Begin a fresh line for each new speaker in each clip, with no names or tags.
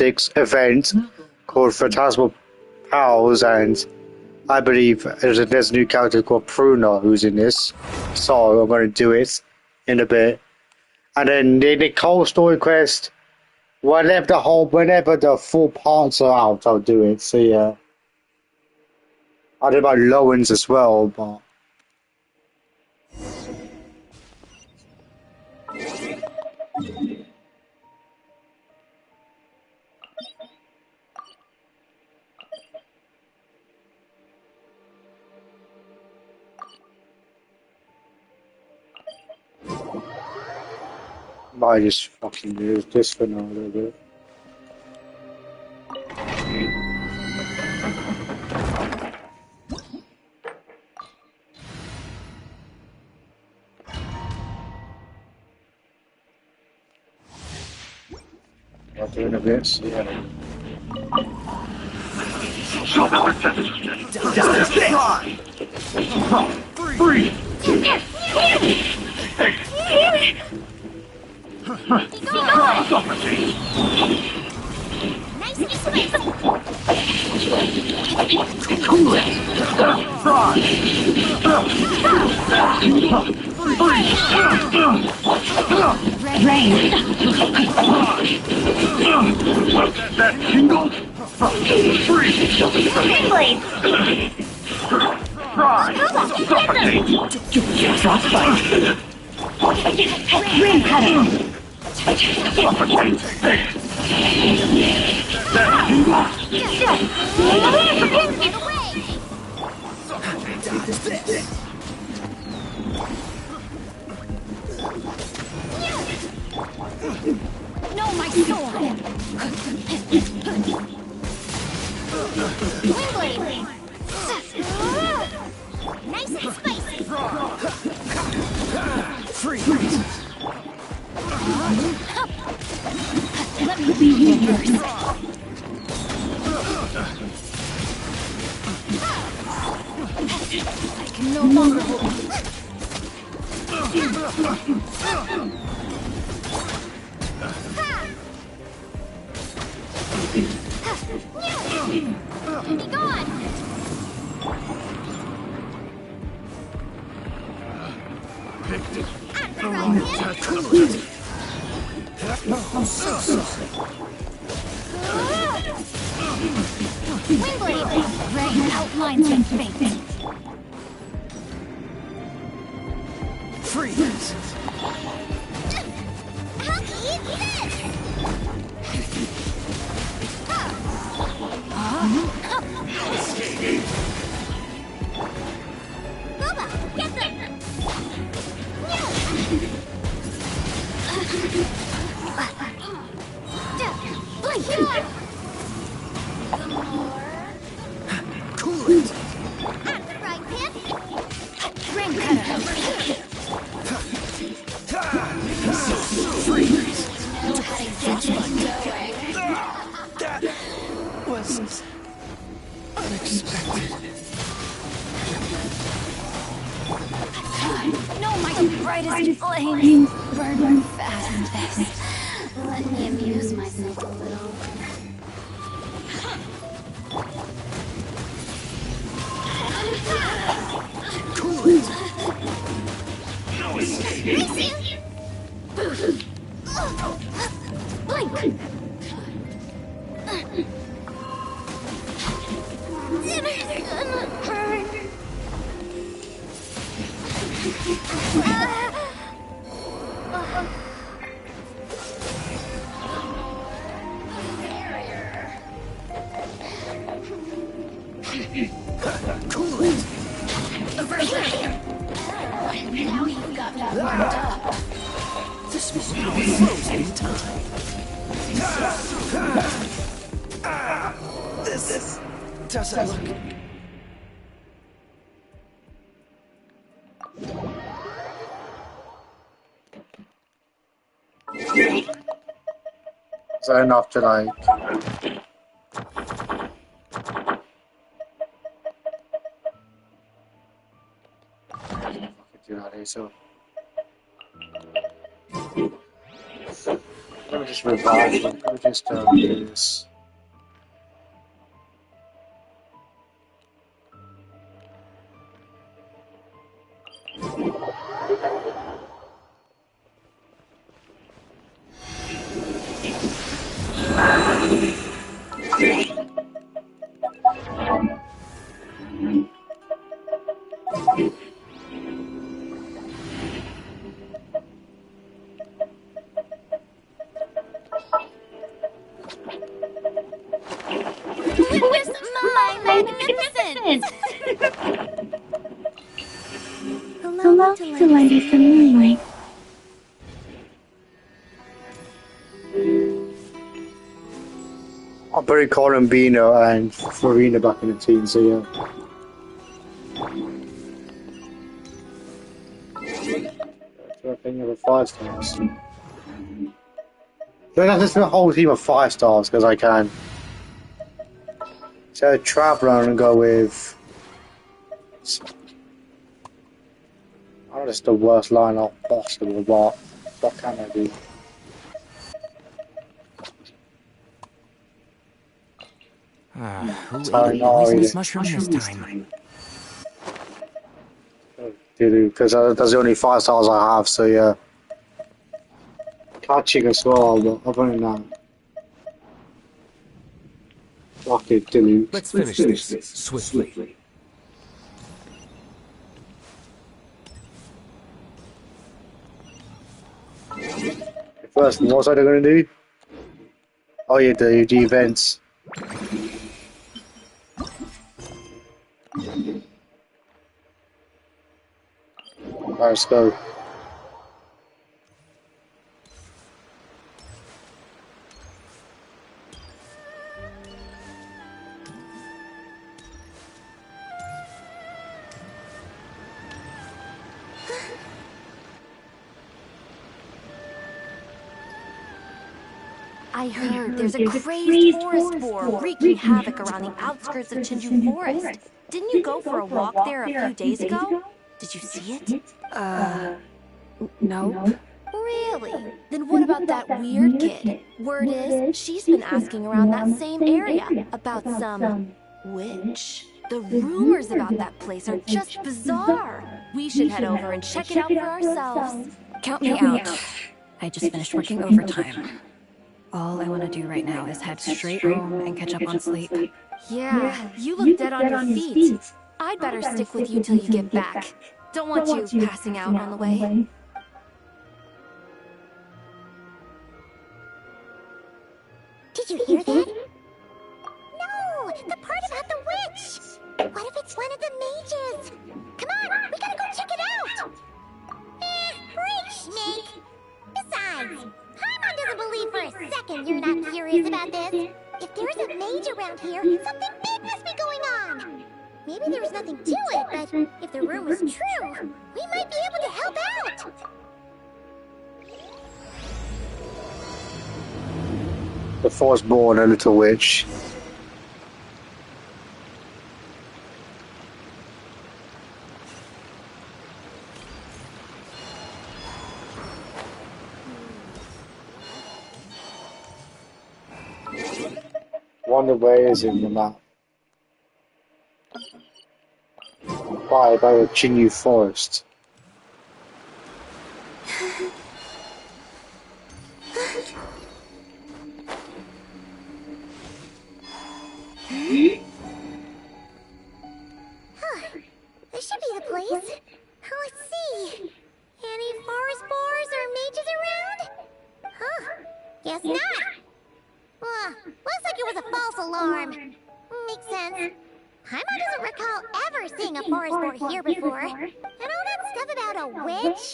6 event called Phantasmal Pals, and I believe there's a new character called Pruna who's in this, so I'm going to do it in a bit. And then the Cole story quest, whenever the full parts are out, I'll do it. So yeah, I did my Lowens as well, but. I just fucking use this for now a little bit. I'll do in a bit, so yeah.
Free! Suffocate!
Nicely spaced!
Cool it! Fry!
Rain!
That tingle? Free!
Blade!
Fry! Suffocate!
Frostbite! Rain cutter!
Suffocate! That tingle?
Get away! No, my sword! Windblade! Nice and spicy!
Freeze!
Let me be here first. I can no longer hold on. Be gone!
Picked it.
The wrong tattoo. Windblade! Rain outlines and fate.
Freeze!
How easy this? Boba, get them! Blink!
Cool it!
At the right hand! Ring cutter!
Freeze!
That
Was unexpected.
No, my brightest flames burn fast. Let me amuse myself a little.
Cool it!
Blink!
Cool it!
Now you've got that warmed up.
This was frozen in time. This doesn't look...
Is that enough to like? Do that, so. Let me just revive it. Let me just do this.
Witness my magnificence!
Allow me to lend you some moonlight.
I'll bring Columbino and Farina back in the team, so yeah. So I think you have a 5 stars. Then I just a whole team of 5 stars because I can. So Traveler and go with. I'm just the worst lineup possible, but what can I do?
Who ate a poisonous mushroom this time?
Because that's the only 5 stars I have, so yeah. Catching as well, but other than that. Okay, delete.
Let's finish this swiftly.
First, what was I going to do? Oh yeah, the events. Alright, let's go.
I heard there's a crazed forest boar wreaking havoc around the outskirts of Chinju Forest. Didn't you go for a walk there a few days ago? Did you see it?
Nope.
Really? Then what about that weird kid? Word is, she's been asking around that same area about some witch. The rumors about that place are just bizarre. We should head over and check it out for ourselves.
Count me out. I just finished working overtime. All I want to do right now is head straight home and catch up on sleep.
Yeah, you look dead on your feet. I'd better stick with you till you get back. Don't want you passing out on the way.
Did you hear that? No! The part about the witch! What if it's one of the mages? Come on! We gotta go check it out! Break, Snake! Besides, Paimon doesn't believe for a second you're not curious about this. If there's a mage around here, something big must be going on! Maybe there's nothing to it, but if the rumor's true, we might be able to help out!
The Firstborn, a little witch. Wonder where is it in the map? By the Chinyu Forest.
This should be the place. Let's see. Any forest boars or mages around? Huh. Guess not. Looks like it was a false alarm. Makes sense. Paimon doesn't recall ever seeing a forest boar here before. And all that stuff about a witch?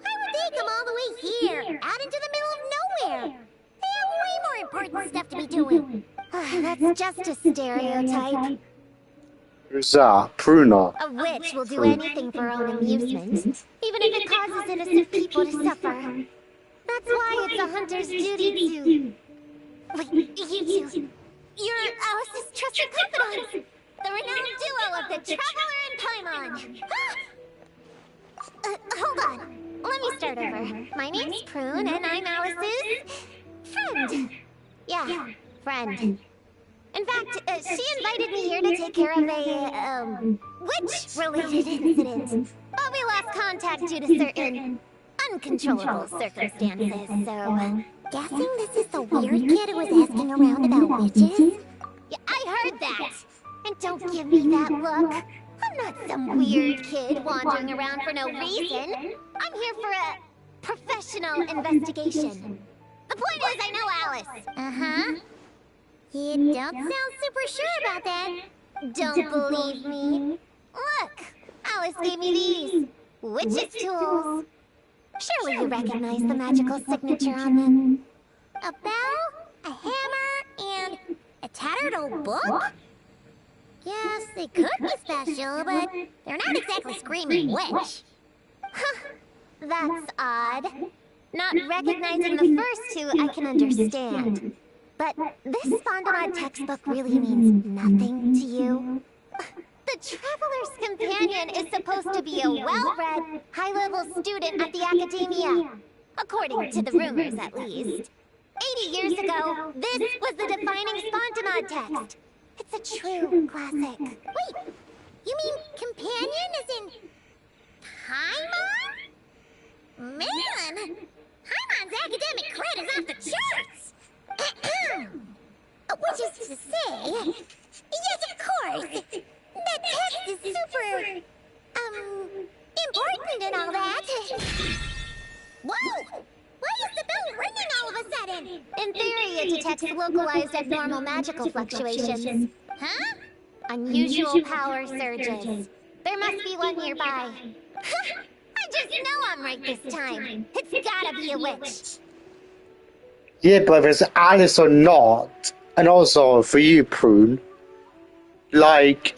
Why would they come all the way here, out into the middle of nowhere? They have way more important stuff to be doing. That's just a stereotype.
Who's that? Pruna.
A witch will do anything for her own amusement, even if it causes innocent people to suffer. That's why it's a hunter's duty to... Wait, you two. You're Alice's trusted confidants. The renowned duo of the Traveler and Paimon. Hold on. Let me start over. My name's Prune, and I'm Alice's... friend. Yeah, friend. In fact, she invited me here to take care of a, witch-related incident. But we lost contact due to certain uncontrollable circumstances, so... Guessing this is the weird kid who was asking around about witches? Yeah, I heard that! And don't give me that look. I'm not some weird kid wandering around for no reason. I'm here for a professional investigation. The point is, I know Alice. Uh-huh. You don't sound super sure about that. Don't believe me? Look, Alice gave me these. Witch's tools. Surely you recognize the magical signature on them. A bell, a hammer, and a tattered old book? Yes, they could be special, but they're not exactly screaming witch. Huh, that's odd. Not recognizing the first two I can understand. But this Spondamod textbook really means nothing to you? The Traveler's Companion is supposed to be a well-read, high-level student at the Academia. According to the rumors, at least. 80 years ago, this was the defining Spondamod text. It's a true classic. Wait, you mean companion as in... Paimon? Man! Paimon's academic cred is off the charts! Which is to say... Yes, of course! That text is super... important and all that. Whoa! Why is the bell ringing all of a sudden? In theory, it detects localized abnormal magical fluctuations. Huh? Unusual power surges. There must be one nearby. I just know I'm right this time. It's gotta be a witch.
Yeah, but if it's Alice or not, and also for you, Prune, like,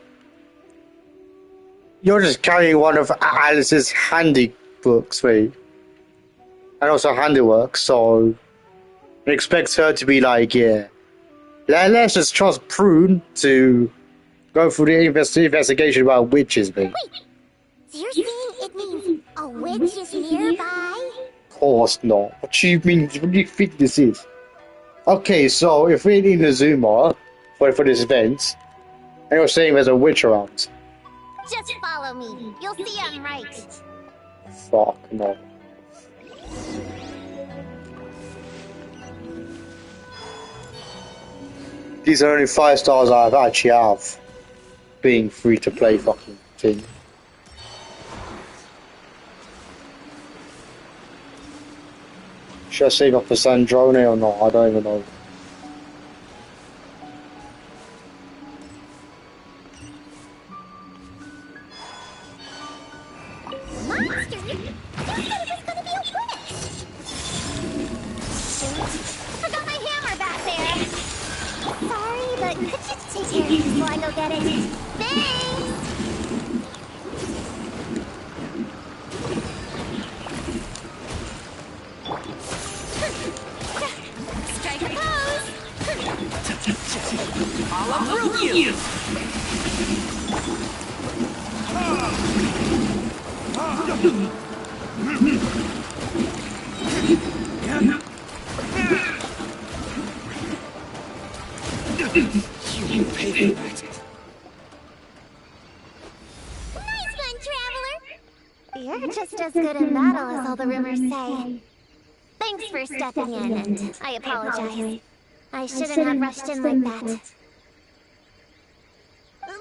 you're just carrying one of Alice's handybooks, right? And also handiwork, so it expects her to be like, yeah, let's just trust Prune to go through the investigation about witches, mate.
Wait, so you're saying it means a witch is nearby?
Of course not. What do you mean? What do you think this is? Okay, so if we're in Azuma for this event, and you're saying there's a witch around.
Just follow me. You'll see I'm right.
Fuck no. These are only 5 stars I actually have being free to play fucking thing. Should I save up for Sandrone or not? I don't even know.
Monster? You said it was gonna be a witch! Shoot. I forgot my hammer back there. Sorry, but could you take care of this before I go get it? Thanks! Strike a pose!
I'll uproot you! You pay for that.
Nice one, Traveler! You're just as good in battle as all the rumors say. Thanks for stepping in, and I apologize. I shouldn't have rushed in like that.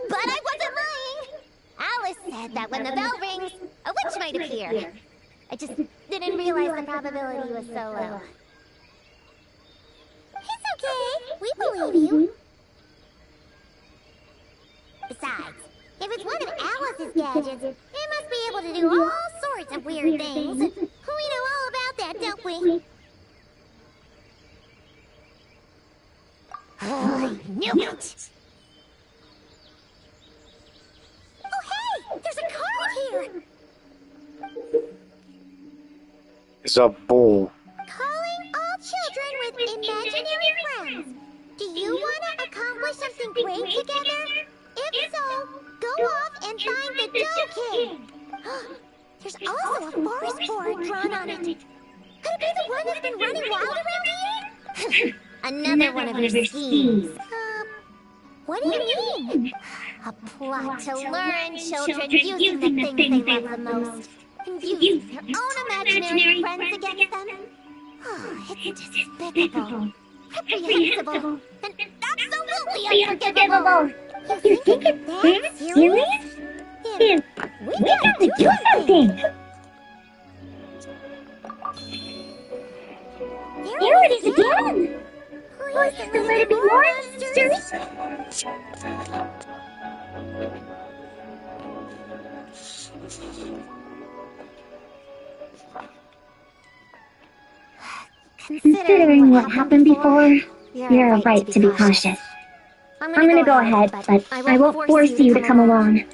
But I wasn't lying! Alice said that when the bell rings, a witch might appear. I just didn't realize the probability was so low. It's okay. We believe you. Besides, if it's one of Alice's gadgets, it must be able to do all sorts of weird things. We know all about that, don't we? Oh, I knew it! Oh, hey! There's a card here!
It's a bull.
Calling all children with imaginary friends. Do you want to accomplish something great together? If so, go off and find the Dough King. There's also a forest board drawn on it. Could it be the one that's been running wild around here? Another one of your schemes. What do you mean? A plot to lure in children using the things they love the most. And using their own imaginary friends against them. Oh, it's despicable. Reprehensible. And absolutely unforgivable. You think it's that serious? Then we gotta do something. There it is again! Please don't let it be more monsters! Considering what happened before, you're right to be cautious. I'm gonna go ahead, but I won't force you to come along.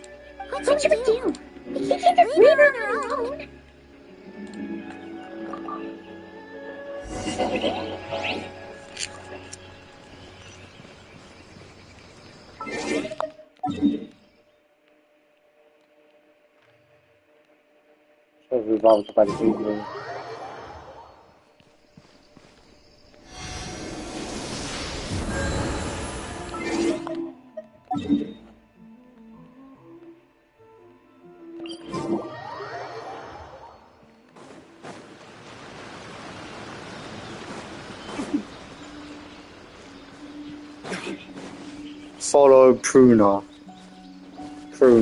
What should we do? We can't just leave her on her own.
Revolved by the people. Follow Prune,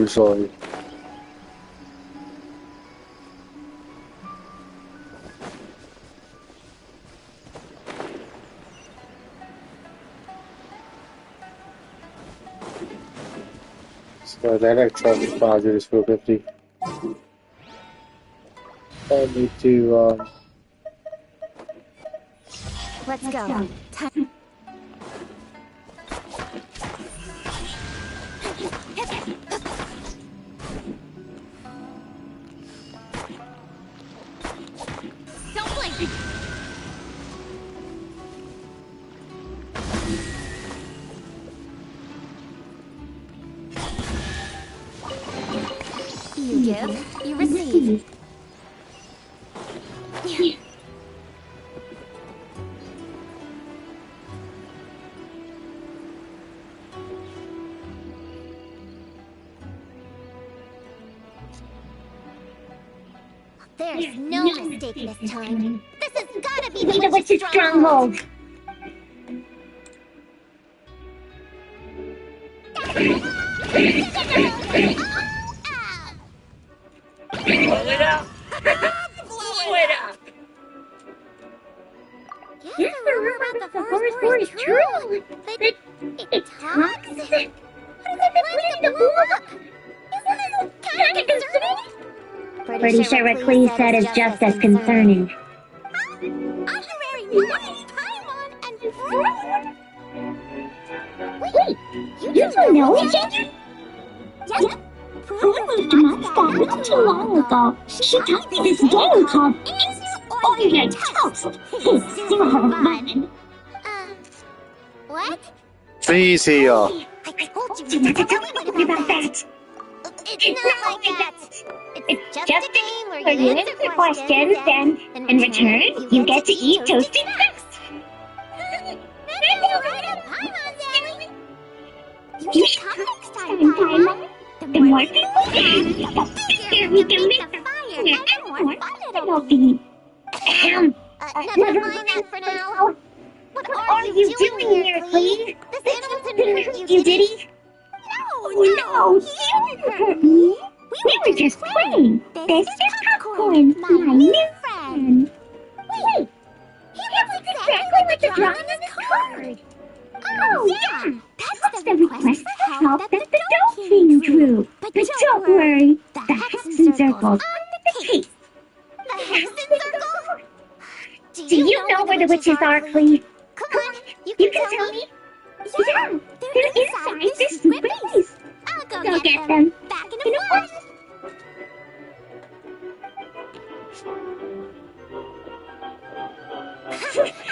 sorry. So the electronic charger is 450. I need to
Let's go. Time.
Don't blink!
You give, you receive.
There's no mistake this time. This has gotta be the witch's stronghold!
Blow it up! Blow it up!
Yes, the rumor about the forest boar is true! But it talks? What is it planning to blow up? Isn't this kinda concerning?
Pretty sure what Clee said is just as concerning.
Honorary knight, Paimon, and Fruit? Wait, you don't know Genshin? Yes.
Prune moved to Moscow not too long ago. She taught me this game called Orient Toast. It's super fun.
What?
please here.
I told you not to tell anyone about that. It's not like that. It's just a game where you answer questions and in return, you get to eat toasted nuts. That's right up Paimon's alley. You should come next time, Paimon. The more people the bigger we can make the fire, and the more fun it'll be. Never mind that for now. What are you doing here, Clee? This animal didn't hurt you, did he? No, he didn't hurt me. We were just playing. This is Popcorn, my new friend. Wait, he looks exactly like the drawing on this card. Oh, yeah. That's the request for help that the Dough King drew. But don't worry, the Hexen Circle's on the case. The Hexen Circle? Do you know where the witches are, Clee? Come on, you can tell me. Yeah, they're inside this secret place. I'll go get them. Back in a flash.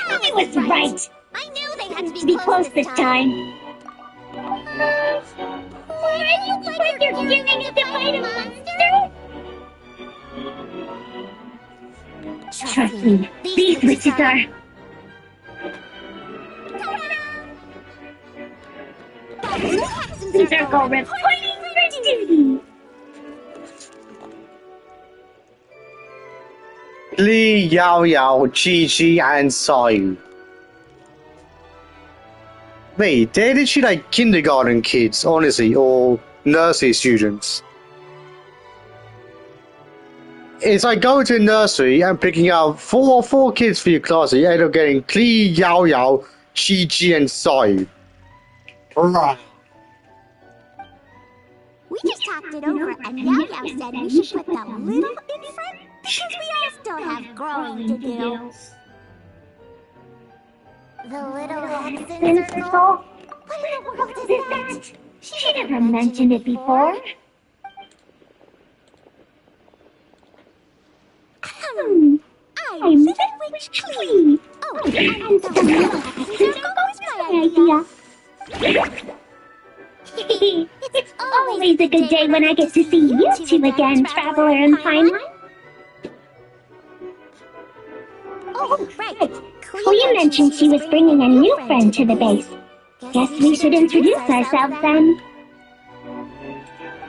I was right. I knew they had to be close this time. Why do you look like you're giving me to fight a monster? Trust me, these witches are...
Captain Circle reporting for duty.
Lee, Yao Yao, Chi, and Sayu. Wait, they're literally like kindergarten kids, honestly, or nursery students. It's like going to a nursery and picking out four kids for your class, and you end up getting Klee, Yao Yao, Chi, and Sayu.
We just talked it over, and Yao Yao said we should put the little in front because we all still have growing to do. The little Hexen Circle? What in the world is that?
She never mentioned it before. I'm Little Witch Klee.
Oh, and the little Hexen Circle was my idea.
It's always a good day when I get to see you two again, Traveler and Timeline.
Oh, right.
Clea mentioned she was bringing a new friend to the base. Guess we should introduce ourselves then.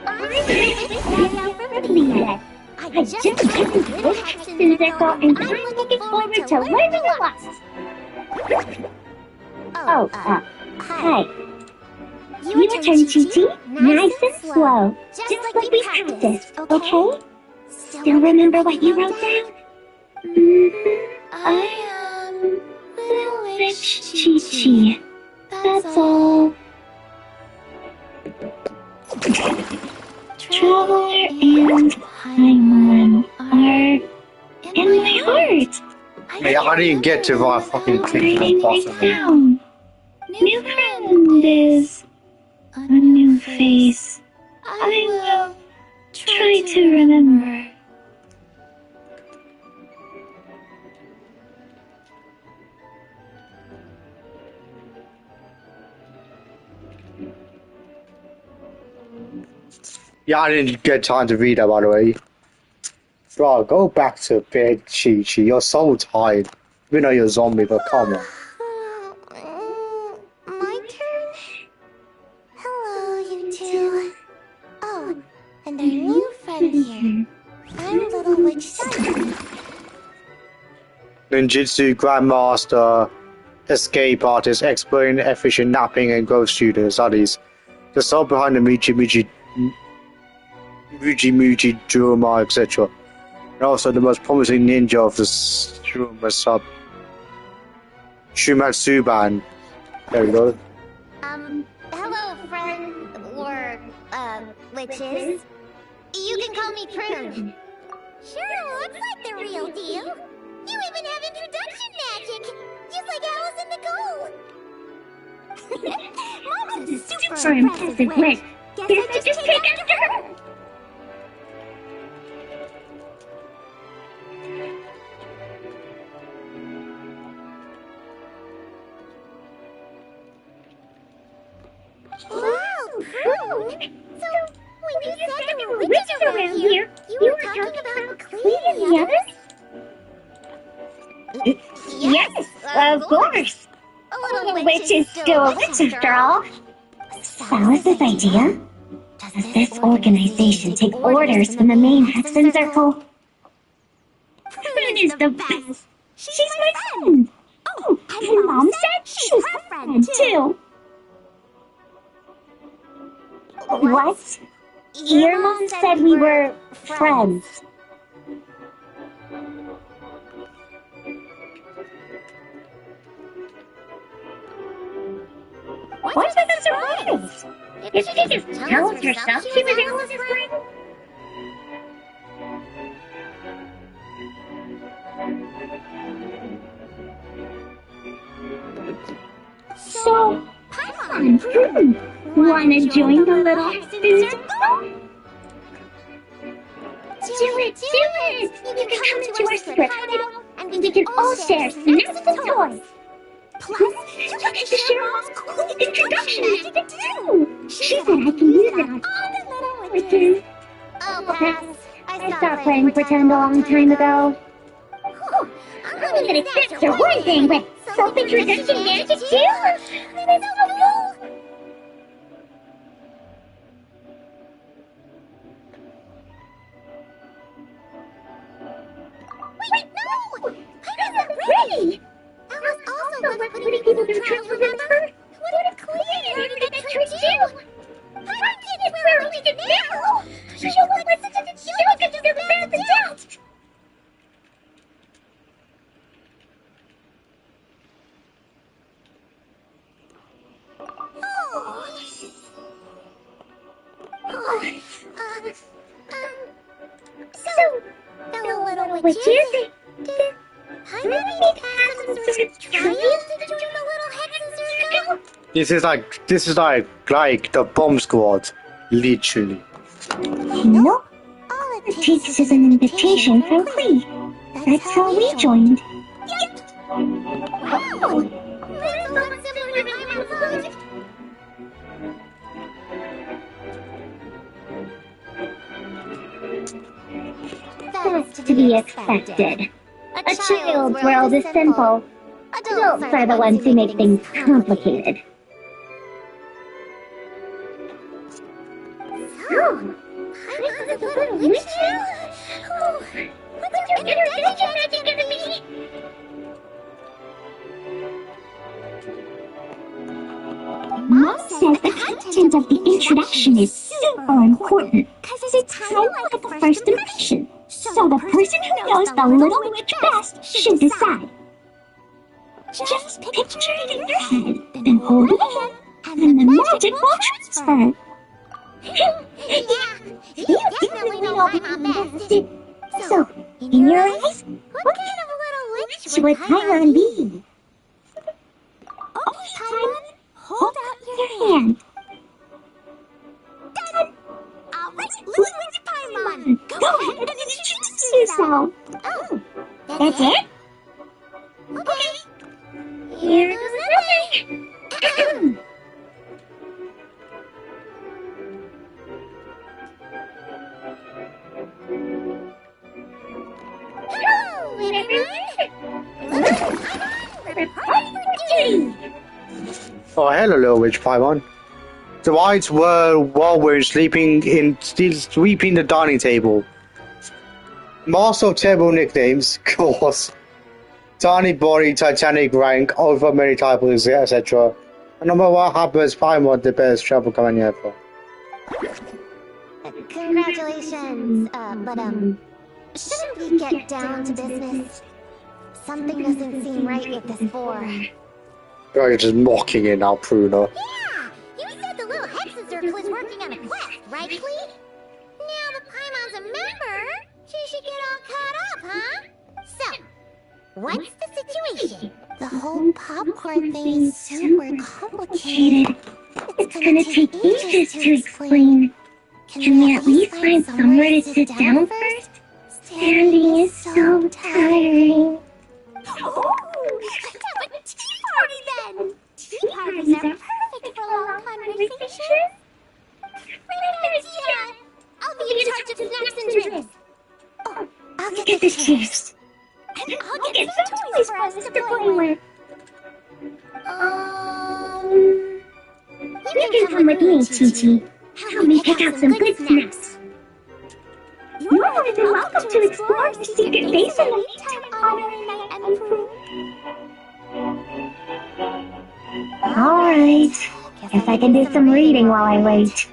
I'm Clea. I just joined the Little Hexen Circle and I'm looking forward to learning a lot. Hi. You turn Chi-Chi nice and slow, just like we practiced, okay? Still remember what you wrote down? I am Little Witch Chi-Chi. That's all. Traveler and Paimon are in my heart.
Hey, I didn't get to my fucking
Writing it down. New friend is a new face. I will try to remember.
Yeah, I didn't get time to read that, by the way. Bro, go back to bed, Chi-Chi. You're so tired. We know you're a zombie, but come on.
My turn? Hello, you two. Oh, and our new friend here. I'm Little Witch Sayu.
Ninjutsu Grandmaster, Escape Artist, Expert in Efficient Napping and Growth Student Studies. The soul behind the Muji Juruma, etc. And also the most promising ninja of the Juruma sub. Shumatsuban. There we go.
Hello, friend, or, witches. You can call me Prune. Sure looks like the real deal. You even have introduction magic, just like Alice in the Gold. Mom's a super impressive witch. Guess I just take after her. Wow, Prune! So, when you said there were witches around here, you were talking about Clea and the others? Yes, of course. A little witch is still a witch after all. Alice's idea? Does this organization take orders from the main Hexen Circle? Prune is the best. She's my friend. Oh, and Mom said she's her friend too. What? Your mom said we were friends. What's with the surprise? Did she just tell us herself she was Alice's friend? So, Paimon and Prune, wanna join the little Hexen Circle? Do it! You can come into our secret hideout, and we can all share snacks and toys. Plus, you get to share Mom's cool introduction magic too! She said I can use it on all the little witches. Oh, pass. I stopped playing pretend a long time ago. I'm gonna accept your one thing with self-introduction magic too! That's so cool!
which is the
Paimon had some sort of trial to join the little Hexen Circle?
This is like the bomb squad, literally.
Nope. All it takes is an invitation from Clee. That's how we joined.
Wow! That's a lot similar to Paimon's life.
That's to be expected. A child's world is simple. Adults are the ones who make things complicated.
So, Paimon's a little witch now? Oh, what's your intervention magic gonna be?
Mom says the content of the introduction is super important, because it's kind of like a first impression. So the person who knows the little witch best should decide. Just picture it in your head, then hold it in, and the magic will transfer.
Yeah, you definitely know Paimon best.
So, in your eyes,
What kind of little witch
would Paimon be?
Okay, Paimon,
Hold out your hand.
done! Alright, little witch Paimon!
Go ahead and introduce yourself.
Oh,
That's it?
Okay. Here goes nothing. Hello, everyone! We're reporting for duty!
Oh, hello, little witch Paimon. The whites were while we're sweeping the dining table. Master of terrible nicknames, of course. Tiny body, titanic rank, over many titles, etc. And no matter what happens, Paimon the best trouble coming ever.
Congratulations, shouldn't we get down to business? Something doesn't seem right with this boar.
You're just mocking it now, Pruno.
Yeah! You said the little Hexen Circle is working on a quest, right, Clee? Now that Paimon's a member, she should get all caught up, huh? So, what's the situation? The whole popcorn thing is super complicated.
It's gonna take ages to explain. Can we at least find somewhere to sit down first? Standing is so tiring.
Oh, let's have a tea party then! Tea parties are perfect for long conversations. Great idea! I'll be in charge of snacks and drinks. Oh, I'll get the chips. And I'll get some toys for us to play with.
You can come with me, Chi-Chi. Help me pick out some good snacks. You're more than welcome to explore the secret base in the meantime, honoring my emperor. Alright. Guess I can do some reading while I wait.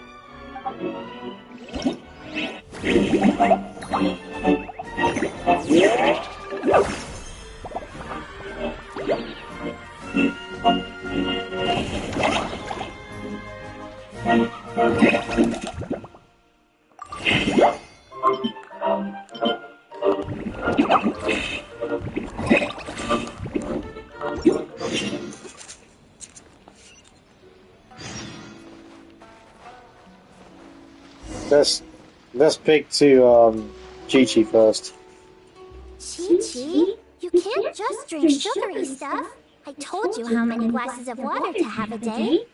Let's pick to Chi-Chi first.
Chi-Chi, you can't just drink sugary stuff. I told you how many glasses of water to have a day.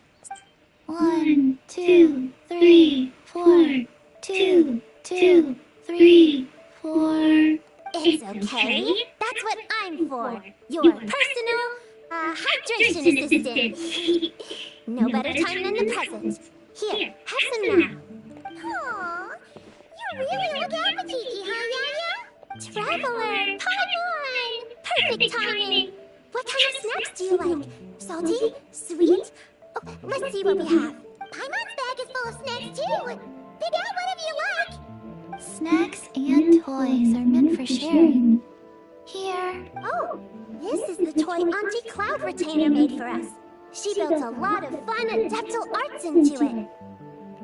1, 2, 3, 4. 2, 2, 3, 4.
It's okay. That's what I'm for. Your personal hydration assistant. No better time than the present. Here, have some now. Aww, you really look appetite, huh, Yaya? Traveler, Paimon! Perfect timing. What kind of snacks do you like? Salty? Sweet? Oh, let's see what we have. Paimon's bag is full of snacks too. Pick out whatever you like.
Snacks and toys are meant for sharing. Here.
Oh, this is the toy Auntie Cloud Retainer made for us. She built a lot of fun adeptal arts into it.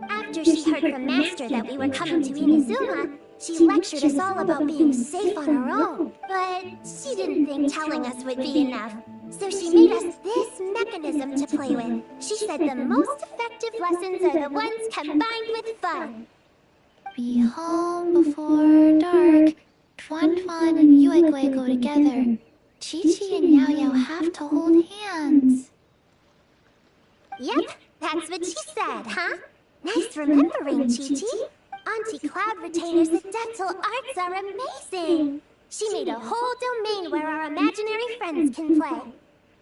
After she heard from Master that we were coming to Inazuma, She lectured us all about being safe on our own, but she didn't think telling us would be enough. So she made us this mechanism to play with. She said the most effective lessons are the ones combined with fun.
Be home before dark. Tuan Tuan and Yuegui go together. Chi-Chi and Yao Yao have to hold hands.
Yep, that's what she said, huh? Nice remembering, Chi-Chi. Auntie Cloud Retainer's dental arts are amazing. She made a whole domain where our imaginary friends can play.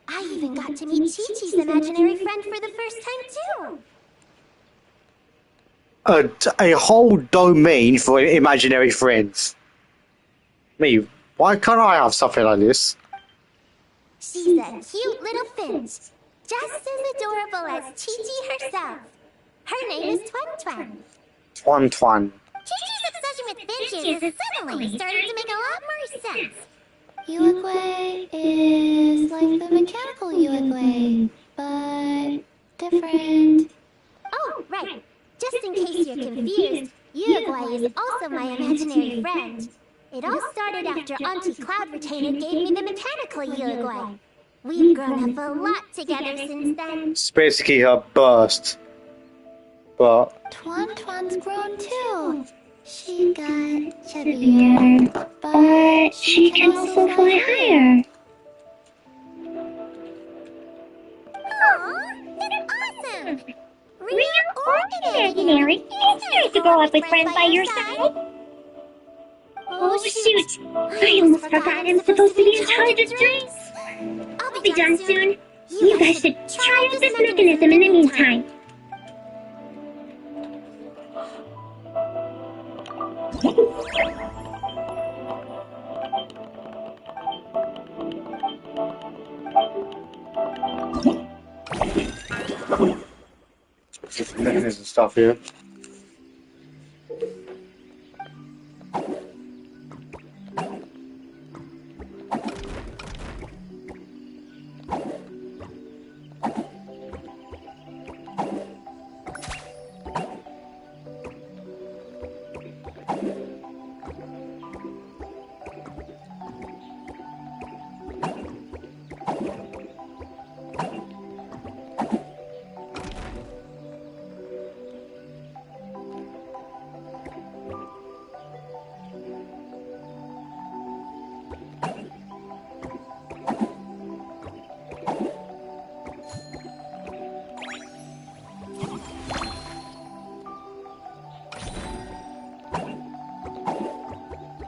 I even got to meet Chi-Chi's imaginary friend for the first time, too.
A whole domain for imaginary friends. Me, why can't I have something like this?
She's a cute little finch, just as adorable as Chi-Chi herself. Her name is Tuan Tuan.
Tuan Tuan.
Chi-Chi's obsession with finches is suddenly starting to make a lot more sense.
Yuegui is like the mechanical Yuegui, but different.
Oh, right. Just in case you're confused, Uruguay is also my imaginary friend. It all started after Auntie Cloud Retainer gave me the mechanical Uruguay. We've grown up a lot together since then.
It's basically her burst. But
Tuan Tuan's grown too. She got chubbier, but she can also fly higher.
Aw, that's awesome!
Reordinary, it's nice to grow up with friends by your side. Oh shoot, I almost forgot I'm supposed to be in charge of drinks. I'll be done soon. You guys should try out this mechanism in the meantime.
just mechanism stuff here.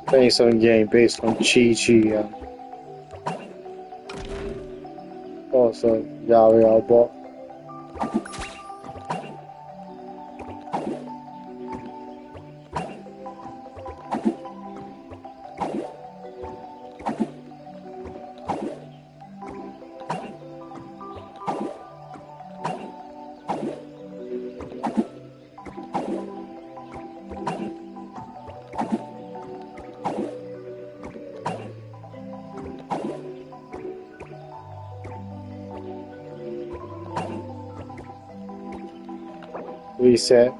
Playing some game based on Chi-Chi, also Yao Yao bot. Reset.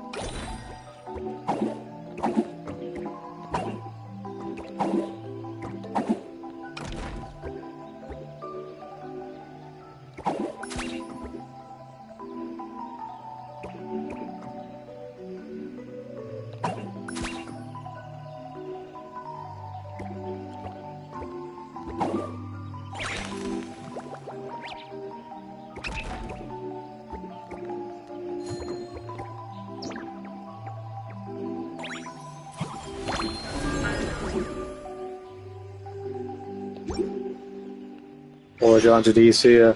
Or go onto these here.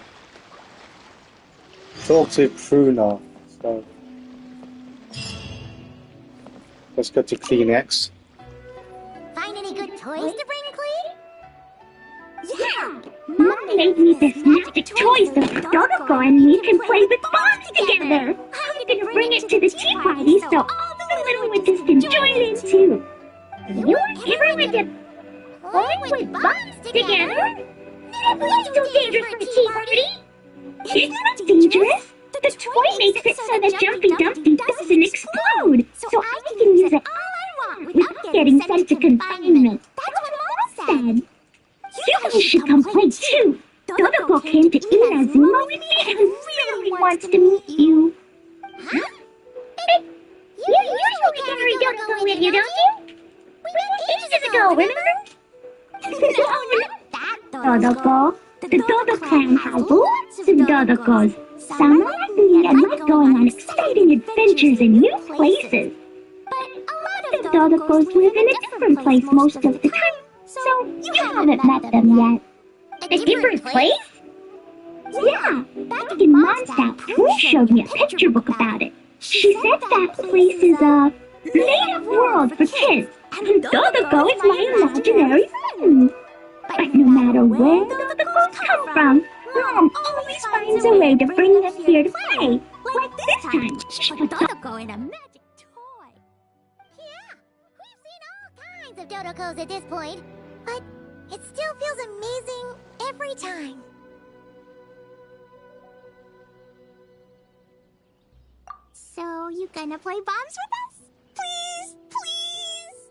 Talk to Pruna. So let's go to Kleenex.
Find any good toys to bring, Clee?
Yeah! Mom made me this magic toy so Dorko and me can play with bombs together! I'm gonna bring it to the tea party so all the little witches can join in too! You ever went to play with bombs together? Please don't dangerous for a tea party! It's not dangerous! The toy makes it so the Jumpy Dumpty doesn't explode! So I can use it all I want without getting getting sent to confinement. That's what Mom said. You guys should come play too. Dodoko came to Inazumo with me and really wants to meet you.
Huh?
You usually carry Dodoko with you, don't you? We went ages ago, remember? No, not that Dodoko. The Dodo clan has lots of Dodokos. Some like me and like going on exciting adventures in new places. But a lot of Dodokos live in a different place most of the time, so you haven't met them yet. A different place? Yeah, back in Mondstadt, Prue showed me a picture book about it. She said that place is a made-up world for kids, and Dodoko is my imaginary friend. But no matter where Dodokos come from, Mom always finds a way to bring them here to play. Like this time, she put Dodoko in a magic
Toy. Yeah, we've seen all kinds of Dodokos at this point, but it still feels amazing every time. So, you gonna play bombs with us? Please, please!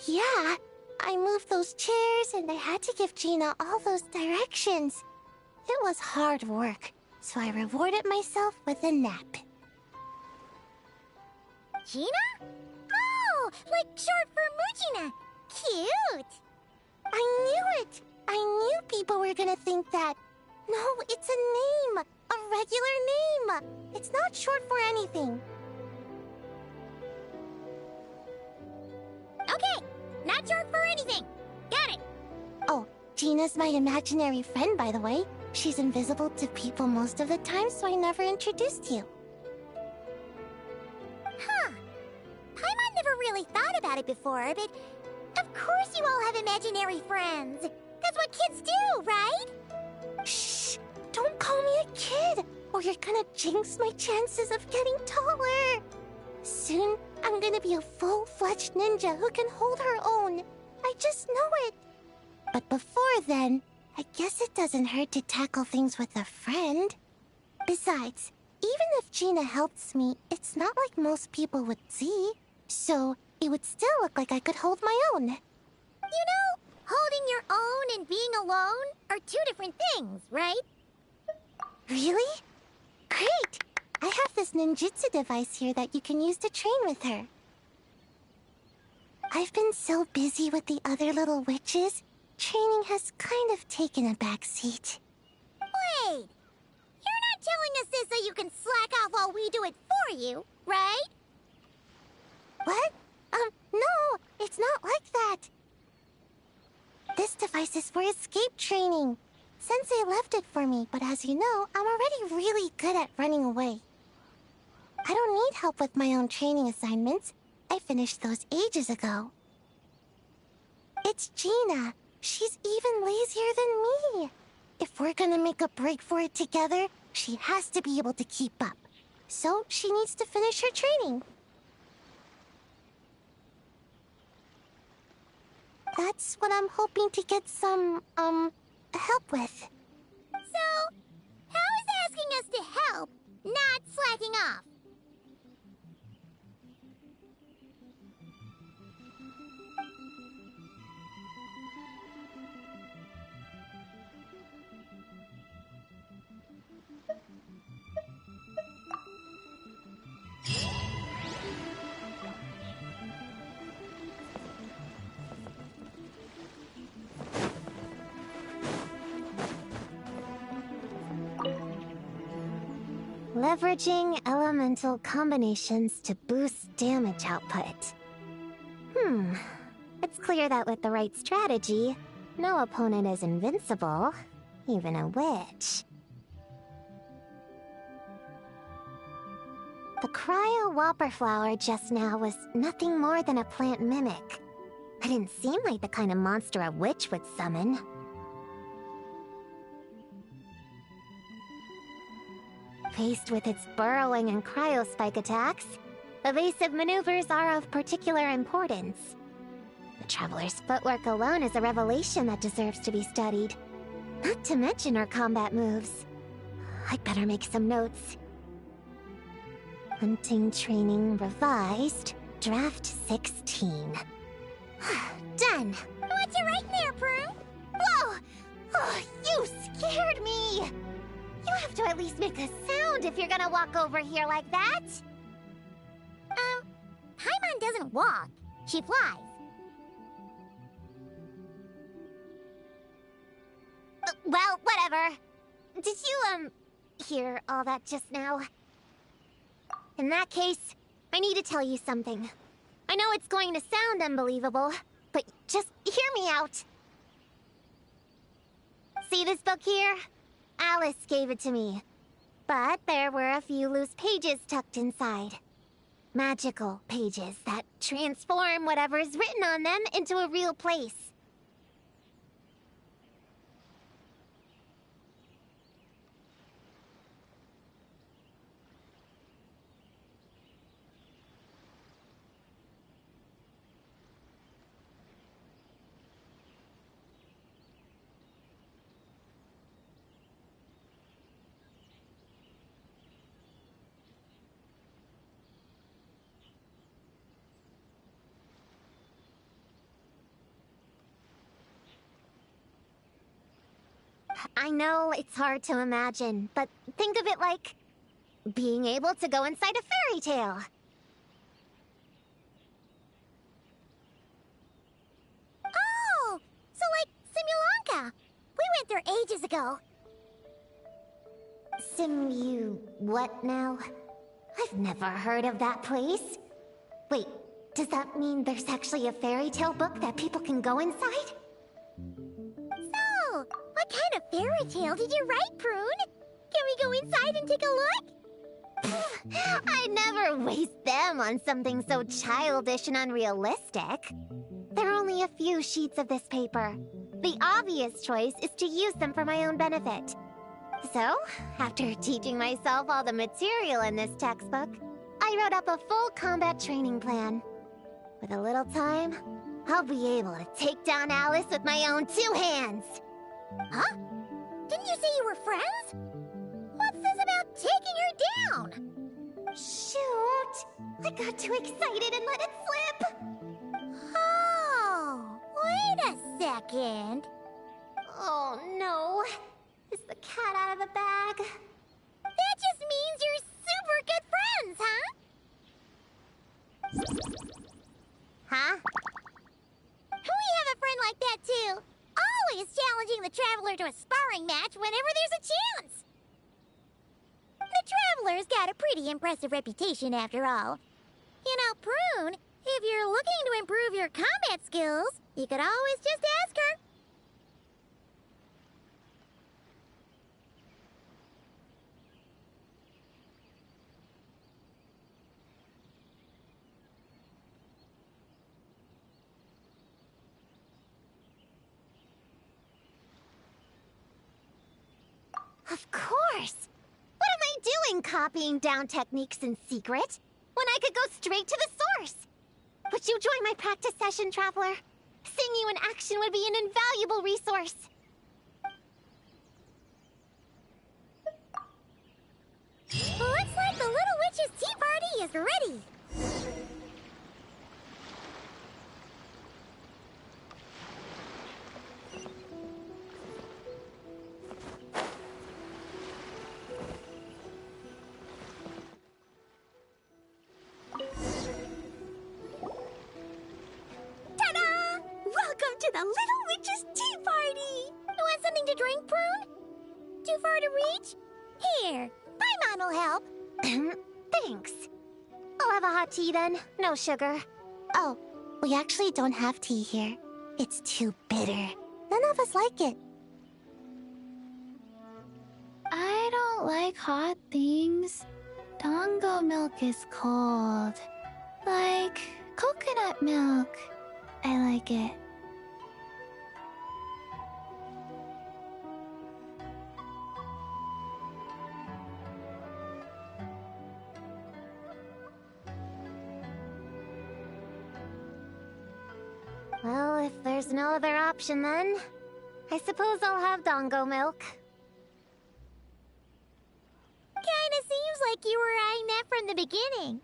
Yeah, I moved those chairs and I had to give Gina all those directions. It was hard work, so I rewarded myself with a nap. Gina? Oh, like short for Mujina. Cute. I knew it. I knew people were gonna think that. No, it's a name. A regular name. It's not short for anything. Okay, not short for anything. Got it. Oh, Gina's my imaginary friend, by the way. she's invisible to people most of the time, so I never introduced you. Huh. Paimon never really thought about it before, but of course you all have imaginary friends. That's what kids do, right? Shh! Don't call me a kid, or you're gonna jinx my chances of getting taller. Soon, I'm gonna be a full-fledged ninja who can hold her own. I just know it. But before then, I guess it doesn't hurt to tackle things with a friend. Besides, even if Gina helps me, it's not like most people would see. So, it would still look like I could hold my own. You know, holding your own and being alone are two different things, right? Really? Great! I have this ninjutsu device here that you can use to train with her. I've been so busy with the other little witches, training has kind of taken a backseat. Wait! You're not telling us this so you can slack off while we do it for you, right? What? No, it's not like that. This device is for escape training. Sensei left it for me, but as you know, I'm already really good at running away. I don't need help with my own training assignments. I finished those ages ago. It's Gina. She's even lazier than me. If we're gonna make a break for it together, she has to be able to keep up. So she needs to finish her training. That's what I'm hoping to get some, help with. So, how is asking us to help not slacking off? Leveraging elemental combinations to boost damage output. It's clear that with the right strategy, no opponent is invincible, even a witch. The cryo whopper flower just now was nothing more than a plant mimic. It didn't seem like the kind of monster a witch would summon. Faced with its burrowing and cryospike attacks, evasive maneuvers are of particular importance. The Traveler's footwork alone is a revelation that deserves to be studied. Not to mention her combat moves. I'd better make some notes. Hunting Training Revised, Draft 16. Done! What's you writing there, Prue? Whoa! Oh, you scared me! You have to at least make a sound if you're gonna walk over here like that! Paimon doesn't walk. She flies. Well, whatever. Did you, hear all that just now? In that case, I need to tell you something. I know it's going to sound unbelievable, but just hear me out. See this book here? Alice gave it to me. But there were a few loose pages tucked inside. Magical pages that transform whatever is written on them into a real place. I know it's hard to imagine, but think of it like being able to go inside a fairy tale. Oh! So like Simulanka! We went there ages ago. What now? I've never heard of that place. Wait, does that mean there's actually a fairy tale book that people can go inside? So, what What kind of fairy tale did you write, Prune? Can we go inside and take a look? I'd never waste them on something so childish and unrealistic. There are only a few sheets of this paper. The obvious choice is to use them for my own benefit. So, after teaching myself all the material in this textbook, I wrote up a full combat training plan. With a little time, I'll be able to take down Alice with my own 2 hands. Huh? Didn't you say you were friends? What's this about taking her down? Shoot! I got too excited and let it slip! Oh, wait a second. Oh no. Is the cat out of the bag? That just means you're super good friends, huh? Huh? We have a friend like that too. Always challenging the Traveler to a sparring match whenever there's a chance. The Traveler's got a pretty impressive reputation after all. You know, Prune, if you're looking to improve your combat skills, you could always just ask her. Of course! What am I doing copying down techniques in secret when I could go straight to the source? Would you join my practice session, Traveler? Seeing you in action would be an invaluable resource. Looks like the Little Witch's tea party is ready. To the Little Witch's tea party! You want something to drink, Prune? Too far to reach? Here, Paimon will help. Thanks. I'll have a hot tea then. No sugar. Oh, we actually don't have tea here. It's too bitter. None of us like it.
I don't like hot things. Dango milk is cold. Like coconut milk. I like it.
Well, if there's no other option then, I suppose I'll have Dango milk. Kinda seems like you were eyeing that from the beginning.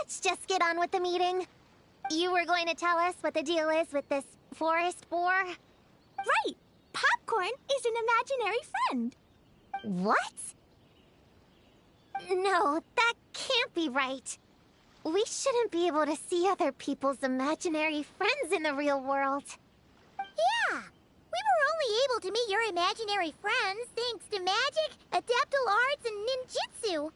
Let's just get on with the meeting. You were going to tell us what the deal is with this forest boar?
Right! Popcorn is an imaginary friend.
What? No, that can't be right. We shouldn't be able to see other people's imaginary friends in the real world. Yeah, we were only able to meet your imaginary friends thanks to magic, adeptal arts, and ninjutsu.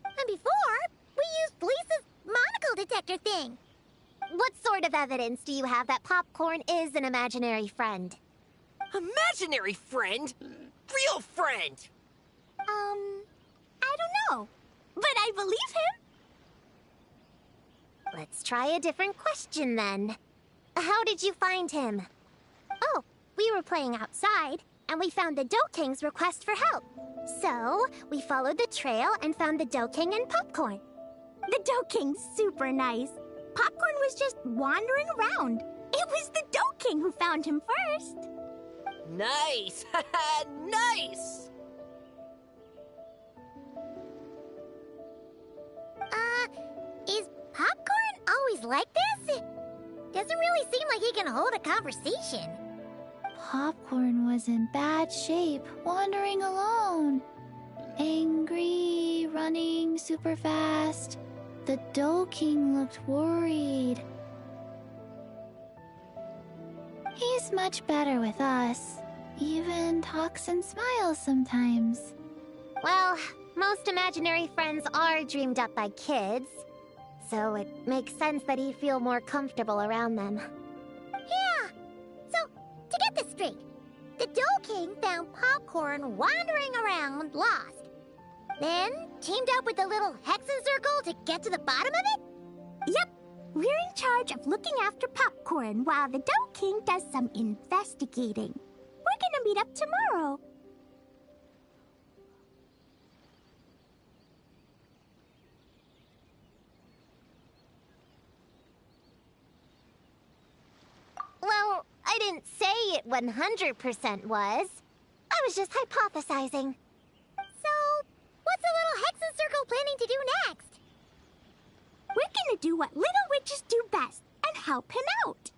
And before, we used Lisa's monocle detector thing. What sort of evidence do you have that Popcorn is an imaginary friend?
Imaginary friend? Real friend!
I don't know, but I believe him.
Let's try a different question then. How did you find him? Oh, we were playing outside, and we found the Dough King's request for help. So, we followed the trail and found the Dough King and Popcorn.
The Dough King's super nice. Popcorn was just wandering around. It was the Dough King who found him first.
Nice! Nice!
Is Popcorn always like this? Doesn't really seem like he can hold a conversation.
Popcorn was in bad shape, wandering alone. Angry, running super fast. The Dough King looked worried. He's much better with us. Even talks and smiles sometimes.
Well, most imaginary friends are dreamed up by kids, so it makes sense that he'd feel more comfortable around them. Yeah! So, to get this straight, the Dough King found Popcorn wandering around, lost. Then teamed up with the little Hexen Circle to get to the bottom of it?
Yep. We're in charge of looking after Popcorn while the Dough King does some investigating. We're gonna meet up tomorrow.
Well, I didn't say it 100% was. I was just hypothesizing. So, what's the little Hexen Circle planning to do next?
We're gonna do what little witches do best and help him out.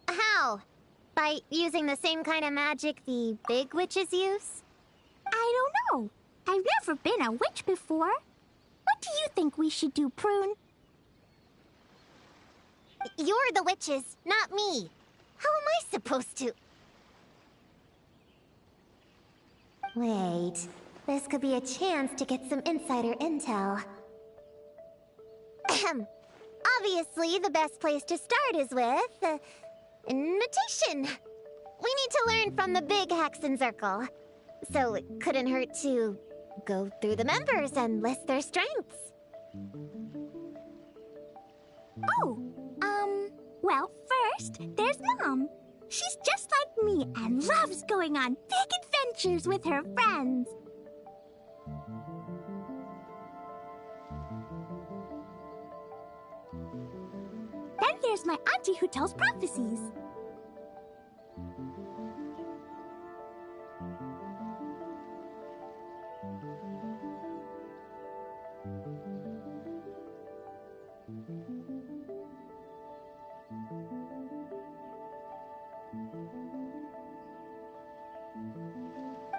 How? By using the same kind of magic the big witches use?
I don't know. I've never been a witch before. What do you think we should do, Prune?
You're the witches, not me. How am I supposed to? Wait, this could be a chance to get some insider intel. Ahem. Obviously, the best place to start is with notation. We need to learn from the big Hexen Circle, so it couldn't hurt to go through the members and list their strengths.
Oh, well, first, there's Mom. She's just like me and loves going on big adventures with her friends. Then there's my auntie who tells prophecies.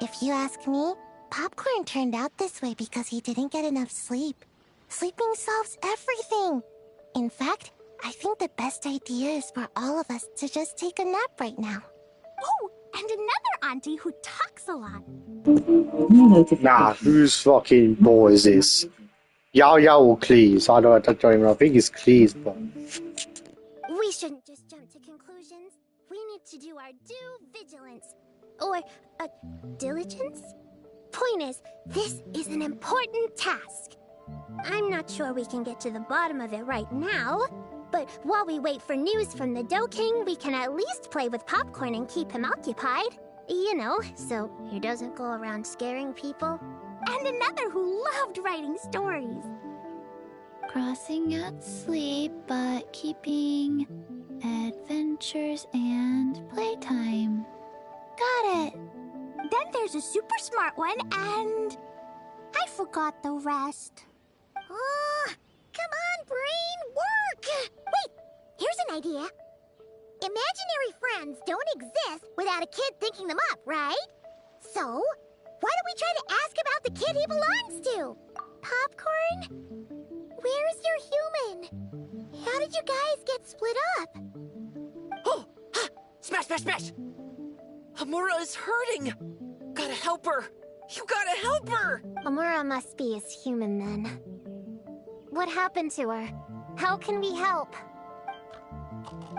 If you ask me, Popcorn turned out this way because he didn't get enough sleep. Sleeping solves everything. In fact, I think the best idea is for all of us to just take a nap right now.
Oh, and another auntie who talks a lot.
Nah, whose fucking boy is this? Yao Yao or Cleese? I don't even know. I think it's Cleese, but...
We shouldn't just jump to conclusions. We need to do our due vigilance. Or, diligence? Point is, this is an important task. I'm not sure we can get to the bottom of it right now, but while we wait for news from the Dough King, we can at least play with Popcorn and keep him occupied. You know, so he doesn't go around scaring people.
And another who loved writing stories.
Crossing out sleep, but keeping adventures and playtime. Got it.
Then there's a super smart one, and I forgot the rest.
Oh, come on, brain, work! Wait, here's an idea. Imaginary friends don't exist without a kid thinking them up, right? So, why don't we try to ask about the kid he belongs to? Popcorn? Where's your human? How did you guys get split up?
Oh! Ha! Smash, smash, smash! Amura is hurting! Gotta help her! You gotta help her!
Amura must be his human then. What happened to her? How can we help?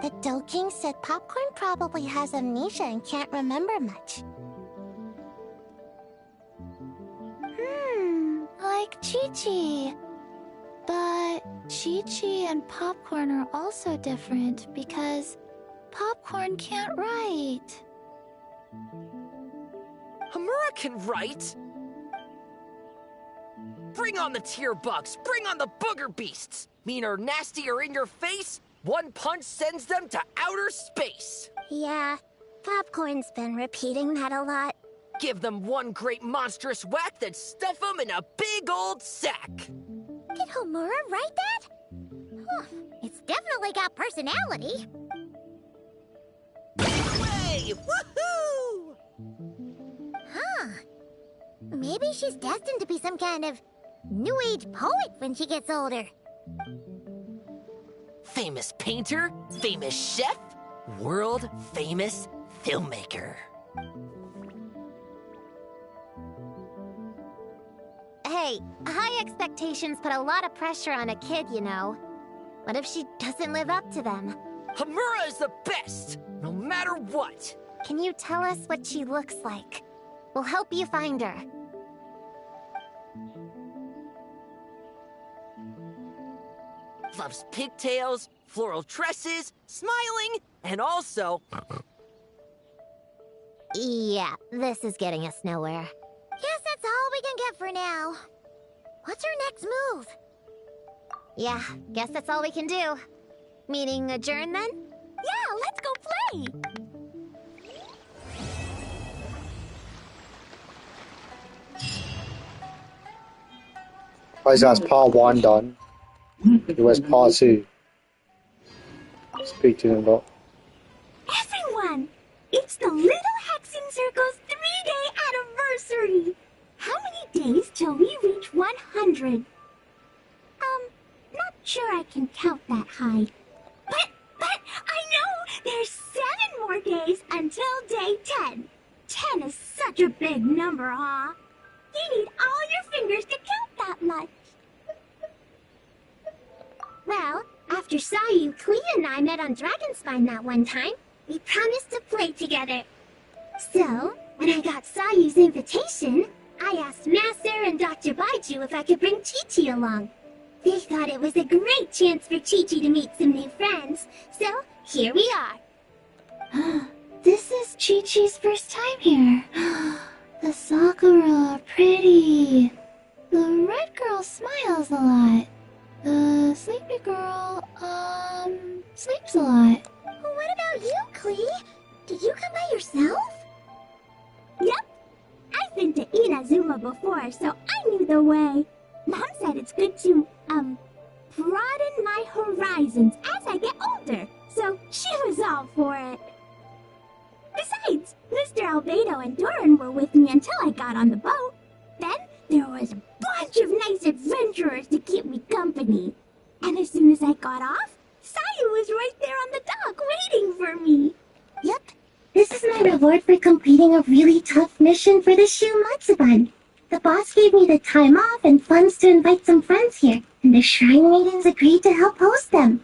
The Dough King said Popcorn probably has amnesia and can't remember much.
Like Chi-Chi. But Chi-Chi and Popcorn are also different because Popcorn can't write.
Amura can write! Bring on the tear bugs! Bring on the booger beasts! Mean or nasty or in your face, one punch sends them to outer space!
Yeah, Popcorn's been repeating that a lot.
Give them one great monstrous whack, then stuff them in a big old sack!
Did Homura write that? Huh, it's definitely got personality.
Way! Woohoo!
Huh. Maybe she's destined to be some kind of New Age poet when she gets older.
Famous painter, famous chef, world famous filmmaker.
Hey, high expectations put a lot of pressure on a kid, you know. What if she doesn't live up to them?
Hamura is the best, no matter what.
Can you tell us what she looks like? We'll help you find her.
Loves pigtails, floral tresses, smiling, and also...
Yeah, this is getting us nowhere. Guess that's all we can get for now. What's her next move? Yeah, guess that's all we can do. Meeting adjourn then?
Yeah, let's go play!
Right, so that's part 1 done. Where's part 2? Speak to them lot.
Everyone! It's the Little Hexing Circle's 3-day anniversary! How many days till we reach 100? Not sure I can count that high. But I know there's 7 more days until day 10. 10 is such a big number, huh? You need all your fingers to count that much.
Well, after Sayu, Klee, and I met on Dragonspine that one time, we promised to play together. So, when I got Sayu's invitation, I asked Master and Dr. Baiju if I could bring Chi-Chi along. They thought it was a great chance for Chi-Chi to meet some new friends, so here we are.
This is Chi-Chi's first time here. The Sakura are pretty. The red girl smiles a lot. The sleepy girl, sleeps a lot.
What about you, Klee? Did you come by yourself?
Yep. I've been to Inazuma before, so I knew the way. Mom said it's good to, broaden my horizons as I get older, so she was all for it. Besides, Mr. Albedo and Doran were with me until I got on the boat. Then there was a bunch of nice adventurers to keep me company. And as soon as I got off, Sayu was right there on the dock waiting for me.
Yep. This is my reward for completing a really tough mission for the Shu Matsuban. The boss gave me the time off and funds to invite some friends here, and the Shrine Maidens agreed to help host them.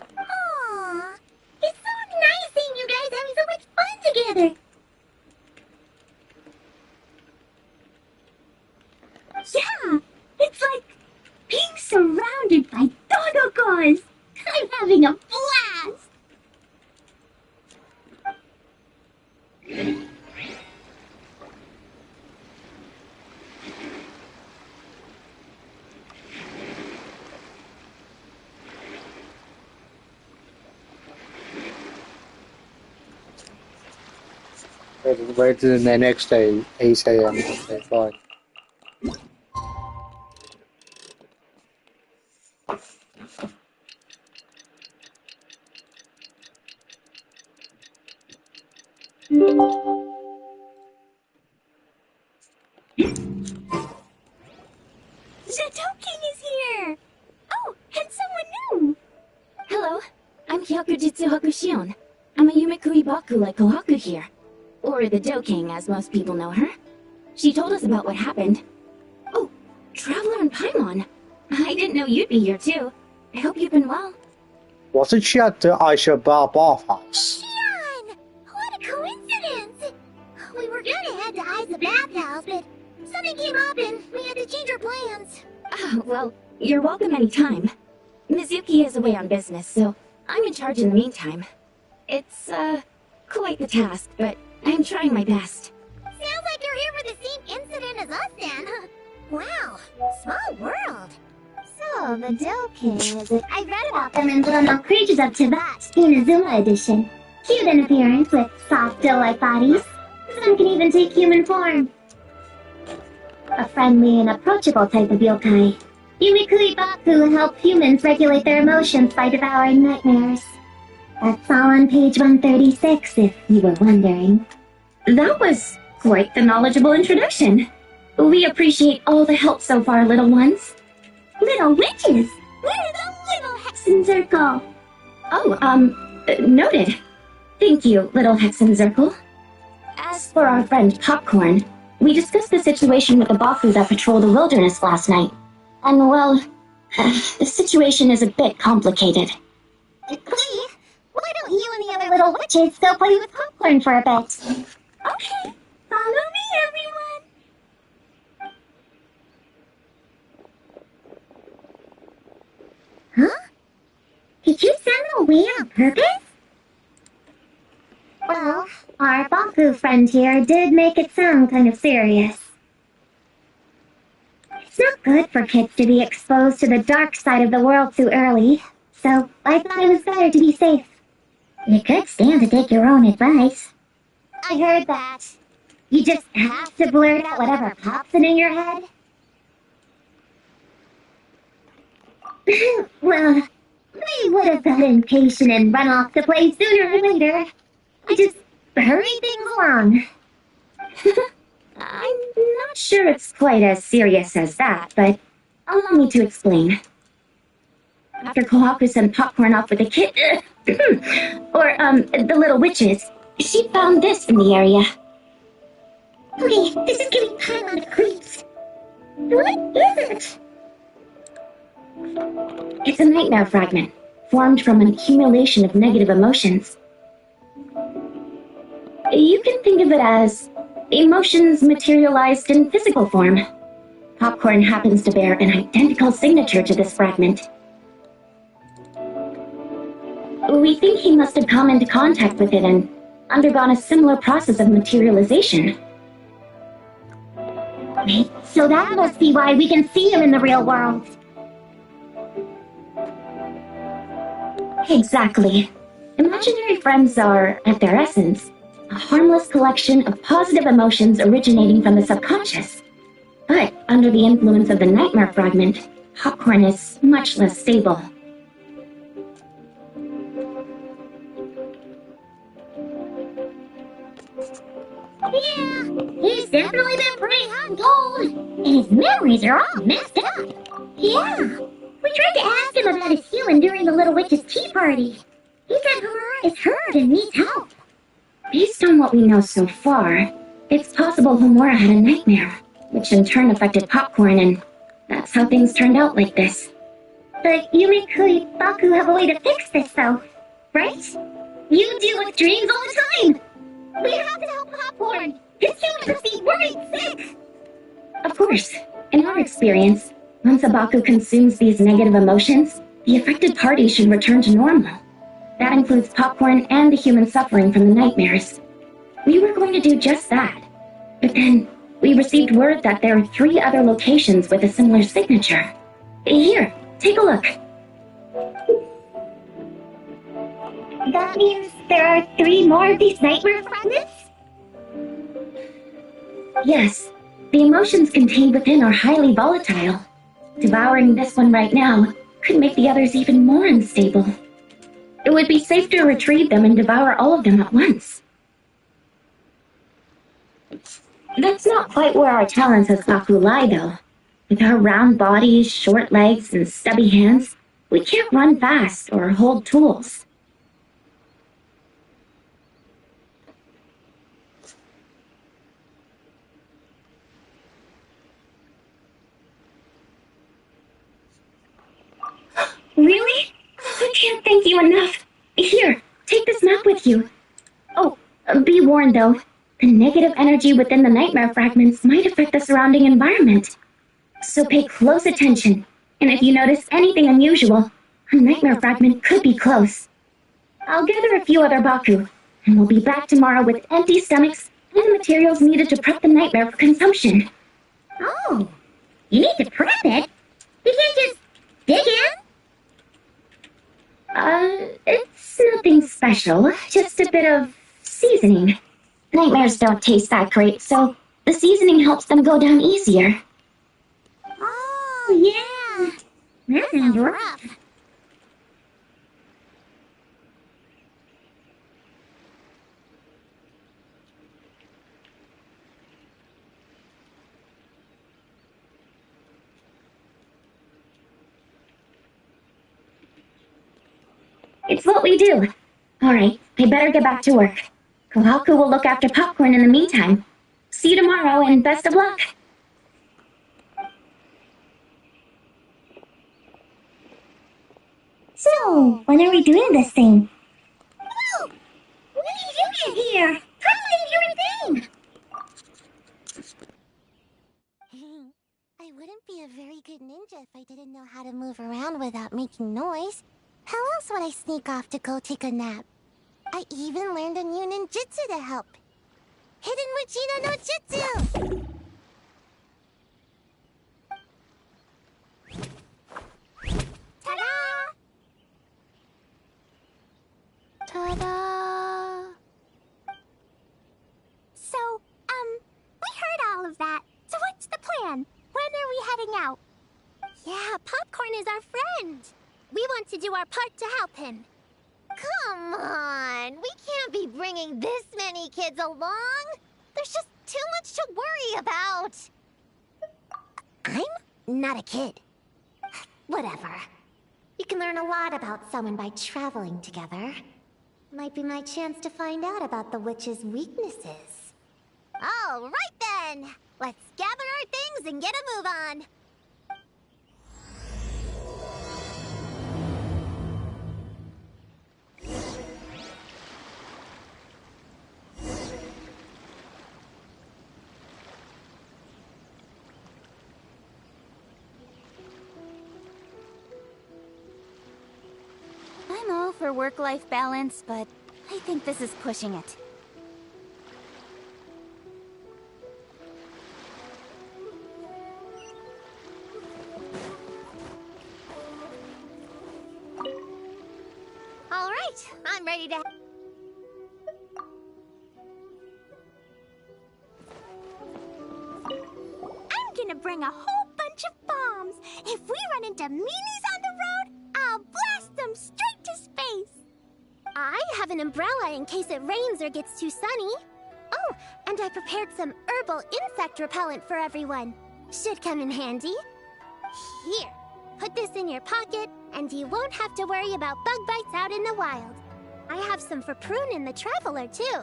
Aww, it's so nice seeing you guys having so much fun together.
Yeah, it's like being surrounded by Todokos. I'm having a blast.
Wait till the next day, 8 AM. Okay, fine.
King is here! Oh, and someone new!
Hello, I'm Hyakujitsu Hakushion. I'm a Yumekui Baku like Kohaku here. Or the Doking, as most people know her. She told us about what happened. Oh, Traveler and Paimon. I didn't know you'd be here too. I hope you've been well.
Wasn't she at the Aisha Bar bathhouse?
Shion! What a coincidence! We were gonna head to Aiza bathhouse, but something came up and we had to change our plans.
Oh, well, you're welcome anytime. Mizuki is away on business, so I'm in charge in the meantime. It's, quite the task, but I'm trying my best.
Sounds like you're here for the same incident as us then. Wow, small world.
So, the Doking is it? I read about them in Little Creatures of Tibet, Inazuma edition. Cute in appearance with soft doe-like bodies. Some can even take human form. A friendly and approachable type of yokai. Yumikui Baku help humans regulate their emotions by devouring nightmares. That's all on page 136, if you were wondering.
That was quite the knowledgeable introduction. We appreciate all the help so far, little ones.
Little witches! We're the Little Hexen Circle!
Oh, Noted. Thank you, Little Hexen Zirkle. As for our friend Popcorn, we discussed the situation with the Baku that patrol the wilderness last night. And, well, the situation is a bit complicated.
Clee, why don't you and the other little witches go play with Popcorn for a bit?
Okay, follow me, everyone.
Huh? Did you send them away on purpose? Well, our Baku friend here did make it sound kind of serious. It's not good for kids to be exposed to the dark side of the world too early, so I thought it was better to be safe. You could stand to take your own advice. I heard that. You just have to blurt out whatever pops in your head. Well, we would have got impatient and run off to play sooner or later. I just hurry things along.
I'm not sure it's quite as serious as that, but allow me to explain. After Kohaku sent Popcorn off with the kid, the little witches, she found this in the area.
Okay, this is giving time on the creeps. What is it?
It's a nightmare fragment, formed from an accumulation of negative emotions. You can think of it as emotions materialized in physical form. Popcorn happens to bear an identical signature to this fragment. We think he must have come into contact with it and undergone a similar process of materialization.
So that must be why we can see him in the real world.
Exactly. Imaginary friends are, at their essence, a harmless collection of positive emotions originating from the subconscious. But under the influence of the nightmare fragment, Popcorn is much less stable.
Yeah, he's definitely been pretty hot and cold. And his memories are all messed up. Yeah, we tried to ask him about his healing during the Little Witch's tea party. He said Homura is hurt and needs help.
Based on what we know so far, it's possible Homura had a nightmare, which in turn affected Popcorn, and that's how things turned out like this.
But Yumikui Baku have a way to fix this, though, right? You deal with dreams all the time. We have to help Popcorn. His human must be worried sick.
Of course, in our experience, once a Baku consumes these negative emotions, the affected party should return to normal. That includes Popcorn and the human suffering from the nightmares. We were going to do just that, but then we received word that there are 3 other locations with a similar signature. Here, take a look.
That means there are 3 more of these nightmare fragments?
Yes, the emotions contained within are highly volatile. Devouring this one right now could make the others even more unstable. It would be safe to retrieve them and devour all of them at once. That's not quite where our talents as Baku lie, though. With our round bodies, short legs, and stubby hands, we can't run fast or hold tools. Really? I can't thank you enough. Here, take this map with you. Oh, be warned though. The negative energy within the nightmare fragments might affect the surrounding environment. So pay close attention, and if you notice anything unusual, a nightmare fragment could be close. I'll gather a few other Baku, and we'll be back tomorrow with empty stomachs and the materials needed to prep the nightmare for consumption.
Oh, you need to prep it? You can't just dig in?
It's nothing special, just a bit of seasoning. Nightmares don't taste that great, so the seasoning helps them go down easier.
Oh, yeah. That sounds rough.
It's what we do. Alright, I better get back to work. Kohaku will look after popcorn in the meantime. See you tomorrow and best of luck!
So, when are we doing this thing?
Whoa! When did you get here? How did you thing? I wouldn't be a very good ninja if I didn't know how to move around without making noise. How else would I sneak off to go take a nap? I even learned a new ninjutsu to help. Hidden Wachino no Jutsu! Ta-da!
Ta-da!
So, we heard all of that. So what's the plan? When are we heading out?
Yeah, Popcorn is our friend. We want to do our part to help him. Come on, we can't be bringing this many kids along. There's just too much to worry about. I'm not a kid. Whatever. You can learn a lot about someone by traveling together. Might be my chance to find out about the witch's weaknesses. All right then! Let's gather our things and get a move on.
I'm all for work-life balance, but I think this is pushing it.
All right, I'm ready to...
I'm gonna bring a whole bunch of bombs. If we run into meanies on the road, I'll blast them straight to space.
I have an umbrella in case it rains or gets too sunny. Oh, and I prepared some herbal insect repellent for everyone. Should come in handy. Here, put this in your pocket, and you won't have to worry about bug bites out in the wild. I have some for Prune in the Traveler, too.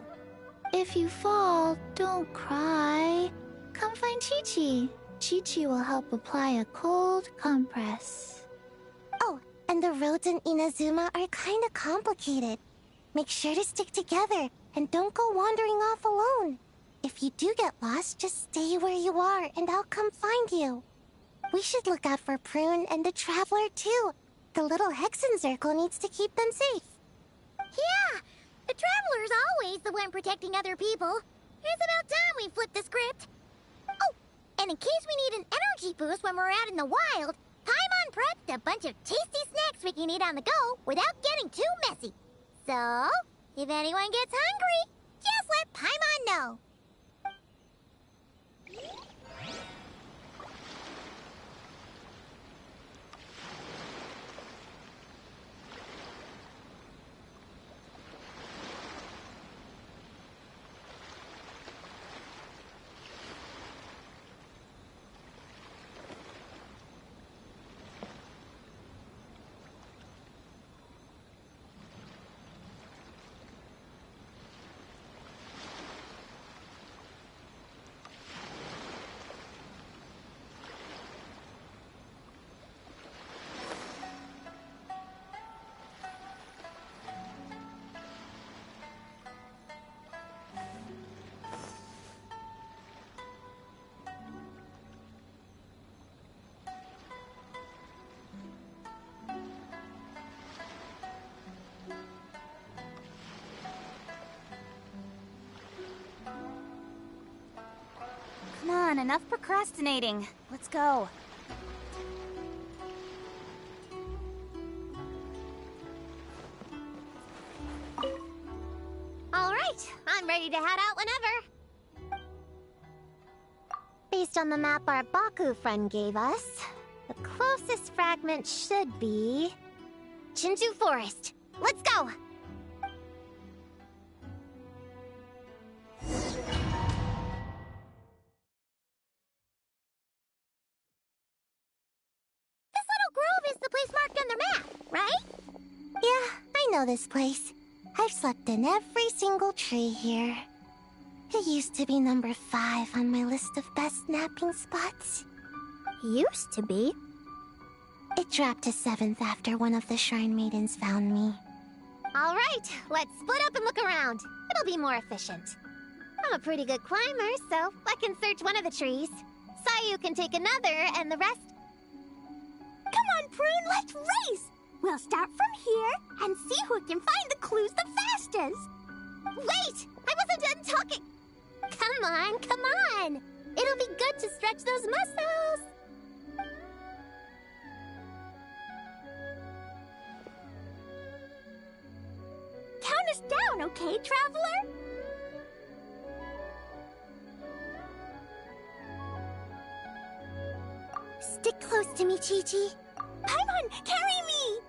If you fall, don't cry. Come find Chi-Chi. Chi-Chi will help apply a cold compress.
Oh, and the roads in Inazuma are kinda complicated. Make sure to stick together, and don't go wandering off alone. If you do get lost, just stay where you are, and I'll come find you. We should look out for Prune and the Traveler, too. The little Hexen Circle needs to keep them safe. Yeah, the Traveler's always the one protecting other people. It's about time we flip the script. Oh, and in case we need an energy boost when we're out in the wild, Paimon prepped a bunch of tasty snacks we can eat on the go without getting too messy. So, if anyone gets hungry, just let Paimon know.
Come on, enough procrastinating. Let's go.
All right, I'm ready to head out whenever. Based on the map our Baku friend gave us, the closest fragment should be... Chinju Forest. Let's go! This little grove is the place marked on the map, right? Yeah, I know this place. I've slept in every single tree here. It used to be number 5 on my list of best napping spots.
Used to be.
It dropped to 7th after one of the Shrine Maidens found me. Alright, let's split up and look around. It'll be more efficient. I'm a pretty good climber, so I can search one of the trees. Sayu can take another, and the rest...
Come on, Prune, let's race! We'll start from here and see who can find the clues the fastest.
Wait! I wasn't done talking! Come on, come on! It'll be good to stretch those muscles!
Count us down, okay, traveler?
Stick close to me, Chi-Chi.
Paimon, carry me!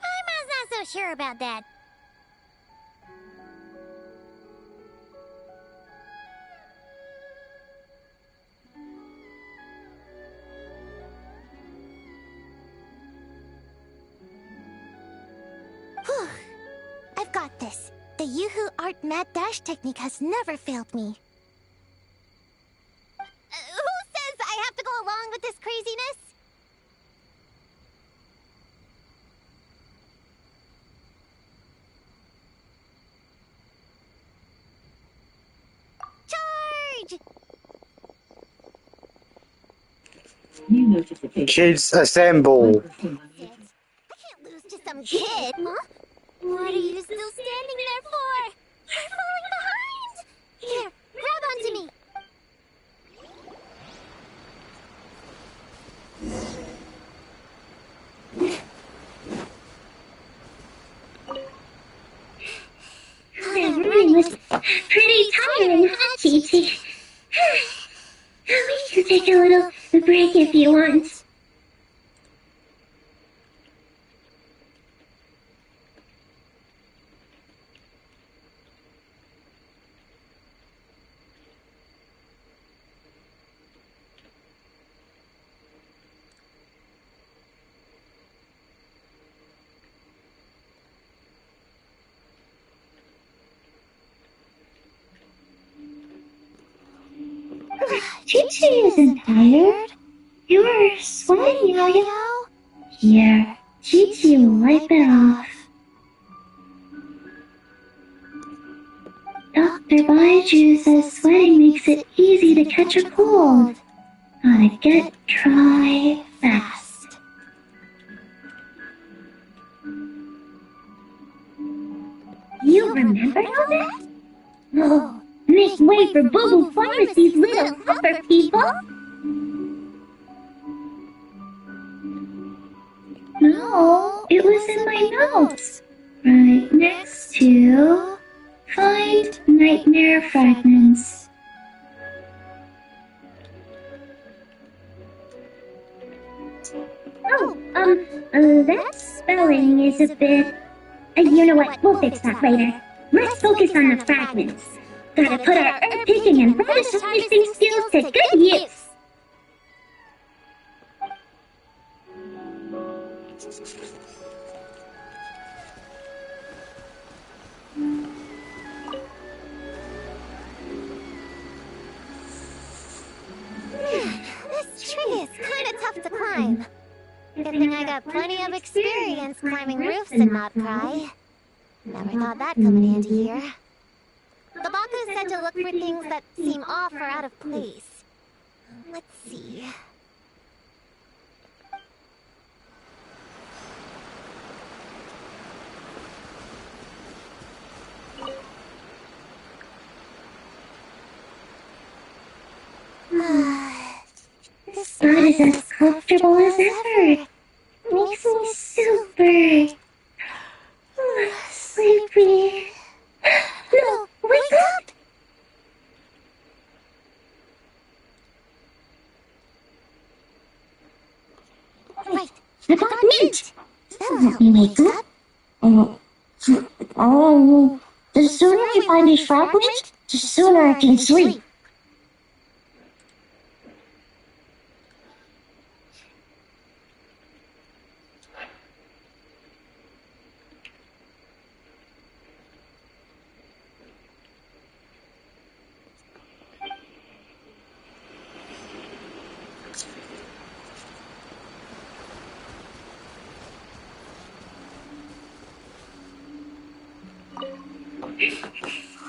I'm not so sure about that. Whew. I've got this. The Yoo-Hoo Art Mad Dash technique has never failed me. Who says I have to go along with this craziness? Charge!
Kids assemble.
I can't lose to some kid. Huh? What are you still standing there for? We're falling behind! Here, grab onto me.
That running was pretty tiring, huh, Chi-Chi? We can take a little break if you want. Chi-Chi isn't tired. You're sweating, Yo-Yo. Here, Chi-Chi will wipe it off. Dr. Baiju says sweating makes it easy to catch a cold. Gotta get dry fast. You remember all that? Oh, make way for Boo Boo Pharmacy's little helper, people! No, it was in my notes. Right next to... Find Nightmare Fragments. Oh, that spelling is a bit... you know what, we'll fix that later. Let's focus on the fragments. Gotta put our herb picking and radish harvesting skills to good use.
This tree is kinda tough to climb. Good thing I got plenty of experience climbing roofs in Mount Cry. Never thought that'd come in handy here. The Baku said to look for things that seem off or out of place. Let's see. This
Spot is as comfortable as ever. Makes me super... sleepy. No, wake up!
Wait,
I got mint! That'll help me wake up. The sooner we find these fragments, the sooner I can sleep.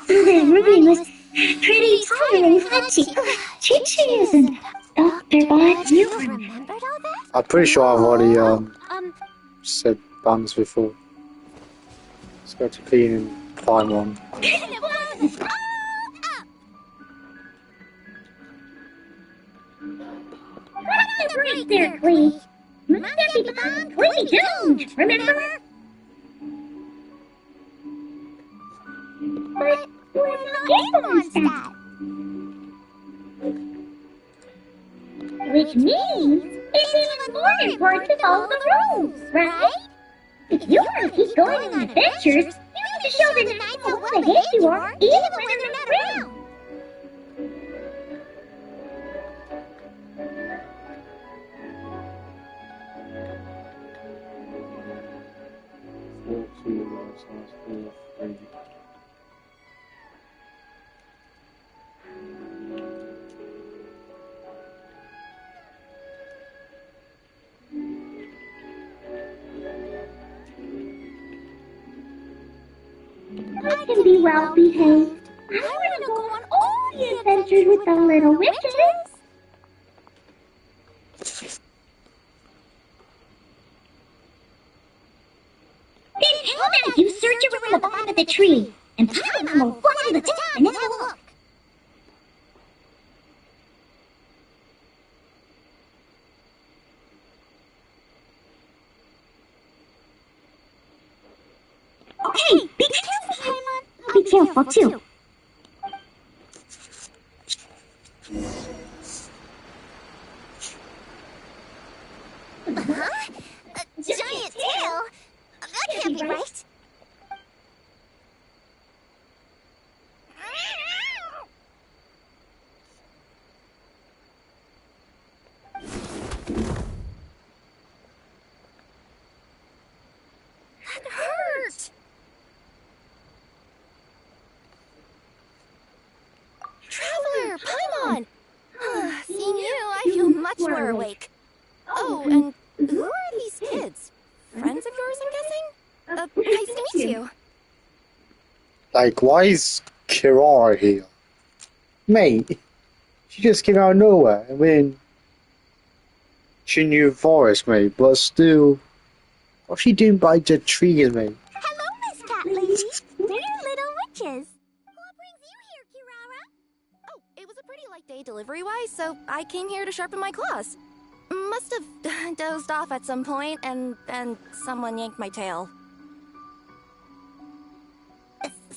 Running was pretty tiring, wasn't she? Chi-Chi isn't a doctor, but you
remembered all that?
I'm pretty sure I've already said buns before. Let's go to clean and find one.
Right there, Clee. Must be become completely doomed, remember? But we're not in Mondstadt. Which means it's even more important to follow the rules, right? If you want to keep going on adventures, you need to show the knights how well behaved you are, even when they're not around. I can be well behaved. I want to go on all the adventures with the little witches. Then how about you search around the bottom of the tree, and Paimon will fly to the top and have a look. Okay, be careful, Paimon. I'll be careful too.
Huh? A giant tail? That can't be right. That hurt.
Traveler, Paimon! Seeing you, I feel much more awake. Oh, and who are these kids? Friends of yours, I'm guessing? Nice to meet you.
Like, why is Kirara here? Mate, she just came out of nowhere. I mean, she knew Forest, mate, but still, what's she doing by the trees, mate?
Hello, Miss Cat Lady. We're little witches. What brings you here, Kirara?
Oh, it was a pretty light day delivery-wise, so I came here to sharpen my claws. Must have dozed off at some point, and then someone yanked my tail.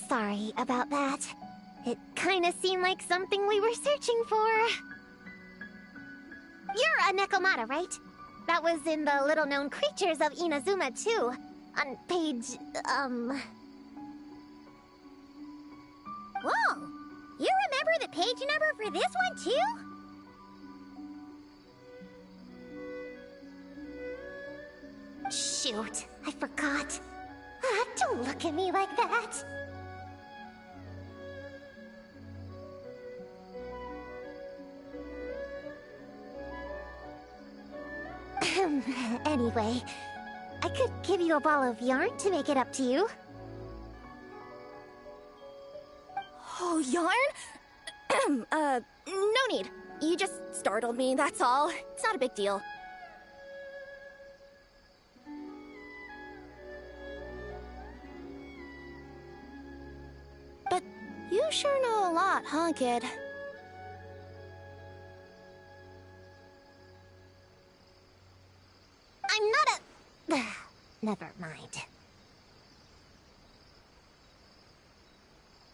Sorry about that. It kinda seemed like something we were searching for. You're a Nekomata, right? That was in the little-known creatures of Inazuma, too. On page, Whoa! You remember the page number for this one, too? Shoot, I forgot. Don't look at me like that. Anyway, I could give you a ball of yarn to make it up to you.
Oh, yarn? No need. You just startled me, that's all. It's not a big deal. But you sure know a lot, huh, kid?
I'm not a... Never mind.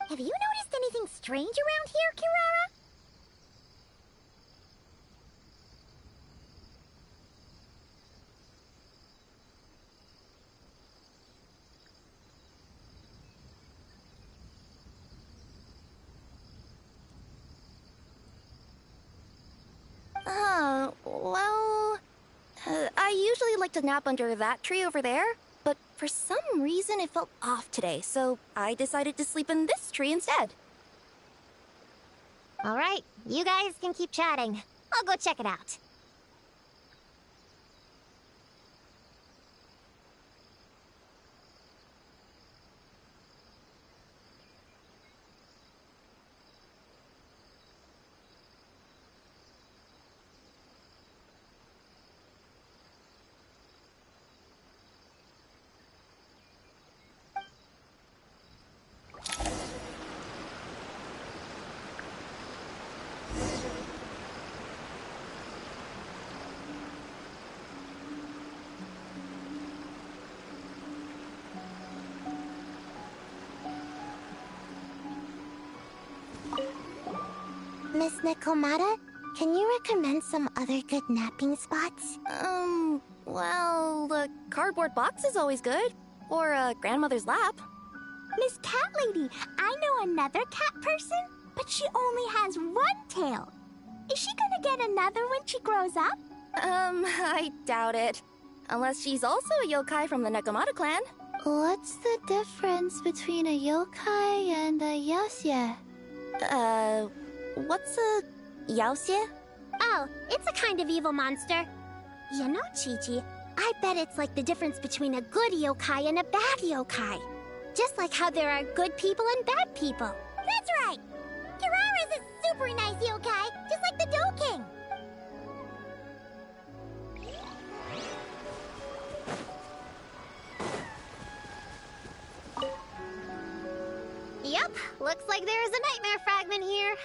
Have you noticed anything strange around here, Kirara?
Well... I usually like to nap under that tree over there, but for some reason it felt off today, so I decided to sleep in this tree instead.
Alright, you guys can keep chatting. I'll go check it out. Nekomata, can you recommend some other good napping spots?
Well, the cardboard box is always good. Or a grandmother's lap.
Miss Cat Lady, I know another cat person, but she only has one tail. Is she gonna get another when she grows up?
I doubt it. Unless she's also a yokai from the Nekomata clan.
What's the difference between a yokai and a yaoxie?
What's a yaoxie?
Oh, it's a kind of evil monster. You know, Chi-Chi, I bet it's like the difference between a good yokai and a bad yokai. Just like how there are good people and bad people. That's right! Kirara's a super nice yokai, just like the Dough King. Yep, looks like there is a nightmare fragment here.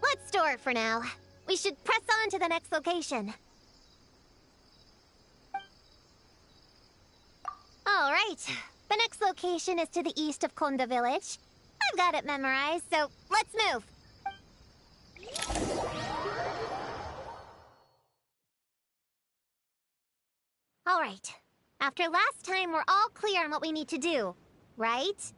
Let's store it for now. We should press on to the next location. All right, the next location is to the east of Konda Village. I've got it memorized, so let's move. All right. After last time, we're all clear on what we need to do, right?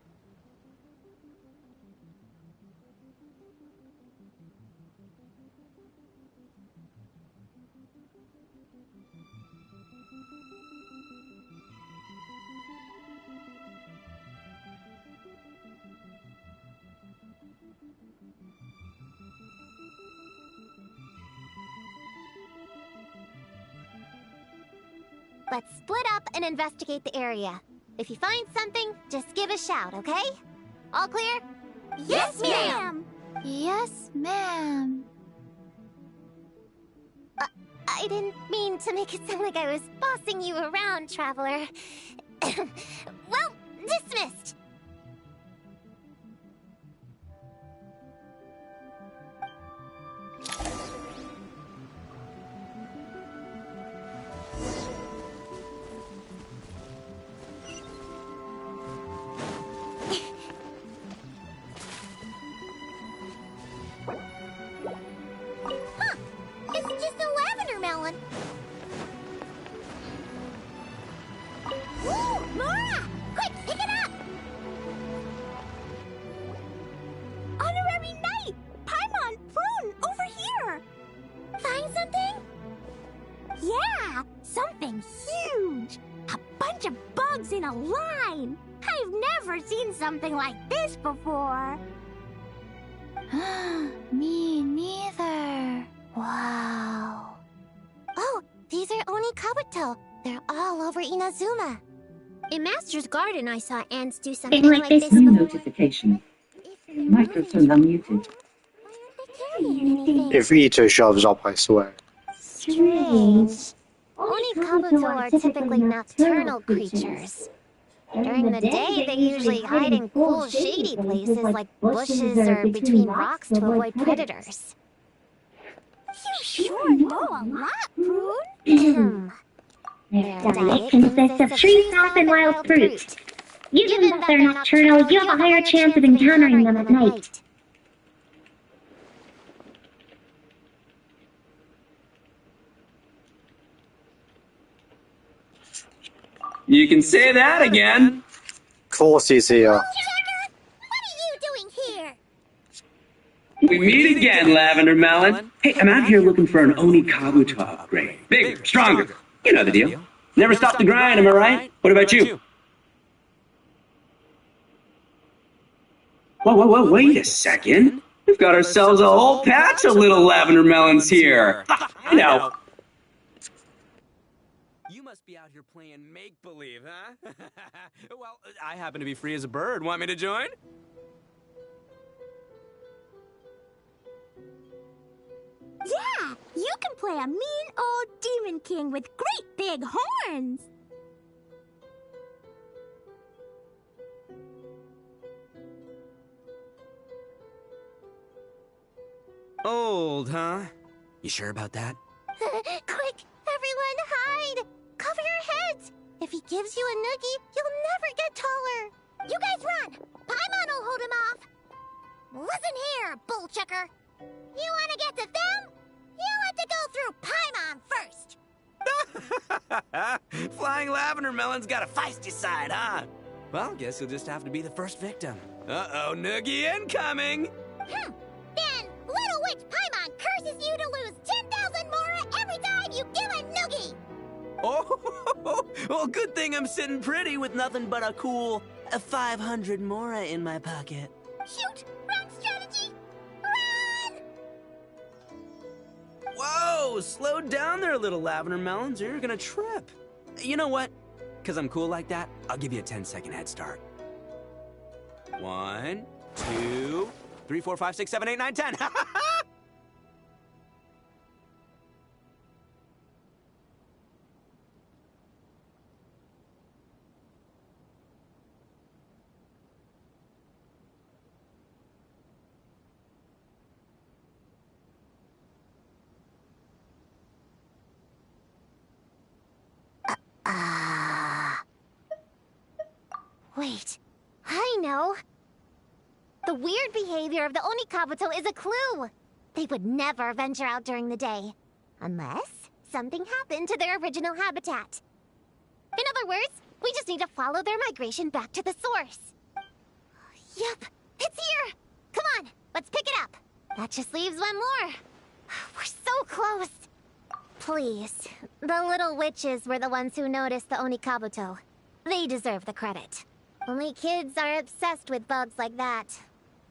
Let's split up and investigate the area. If you find something, just give a shout, okay? All clear?
Yes, ma'am!
Yes, ma'am.
I didn't mean to make it sound like I was bossing you around, Traveler. Well, dismissed. Huh, it's just a lavender melon. Woo! Nora! Quick, pick it up!
Honorary Knight! Paimon Prune, over here!
Find something?
Yeah, something huge! A bunch of bugs in a line! I've never seen something like this before!
Me neither. Wow.
Oh, these are Oni Kabuto. They're all over Inazuma. In Master's Garden, I saw ants do something
Like this new notification. Microphone unmuted.
If Ito shows up, I swear.
Strange. Oni Kabuto are typically nocturnal creatures. During the day, they usually hide in cool, shady places like bushes or between rocks to avoid predators.
You sure know a lot, Prune!
Their diet consists of tree sap and wild fruit. Given that they're nocturnal, you have a higher chance of encountering them at night.
You can say that again.
Of course he's here.
What are you doing here?
We meet again, Lavender Melon. Hey, I'm out here looking for an Oni Kabuto upgrade. Bigger, stronger. You know the deal. Never stop the grind, am I right? What about you? Whoa, wait a second. We've got ourselves a whole patch of little Lavender Melons here. I know.
You must be out here playing make-believe, huh? Well, I happen to be free as a bird. Want me to join?
Yeah, you can play a mean old demon king with great big horns!
Old, huh? You sure about that?
Quick, gives you a noogie, you'll never get taller. You guys run! Paimon will hold him off! Listen here, bull checker. You want to get to them? You have to go through Paimon first.
Flying lavender melon's got a feisty side, huh? Well, guess you'll just have to be the first victim. Uh-oh, noogie incoming!
Then Little Witch Paimon curses you to lose 10,000 mora every time you give a noogie!
Oh, well, good thing I'm sitting pretty with nothing but a cool 500 mora in my pocket.
Shoot! Wrong strategy! Run!
Whoa, slow down there, little lavender melons, or you're gonna trip. You know what? Because I'm cool like that, I'll give you a 10-second head start. 1, 2, 3, 4, 5, 6, 7, 8, 9, 10.
Wait, I know. The weird behavior of the Onikabuto is a clue. They would never venture out during the day, unless something happened to their original habitat. In other words, we just need to follow their migration back to the source. Yep, it's here. Come on, let's pick it up. That just leaves one more. We're so close. Please, the little witches were the ones who noticed the Onikabuto. They deserve the credit. Only kids are obsessed with bugs like that.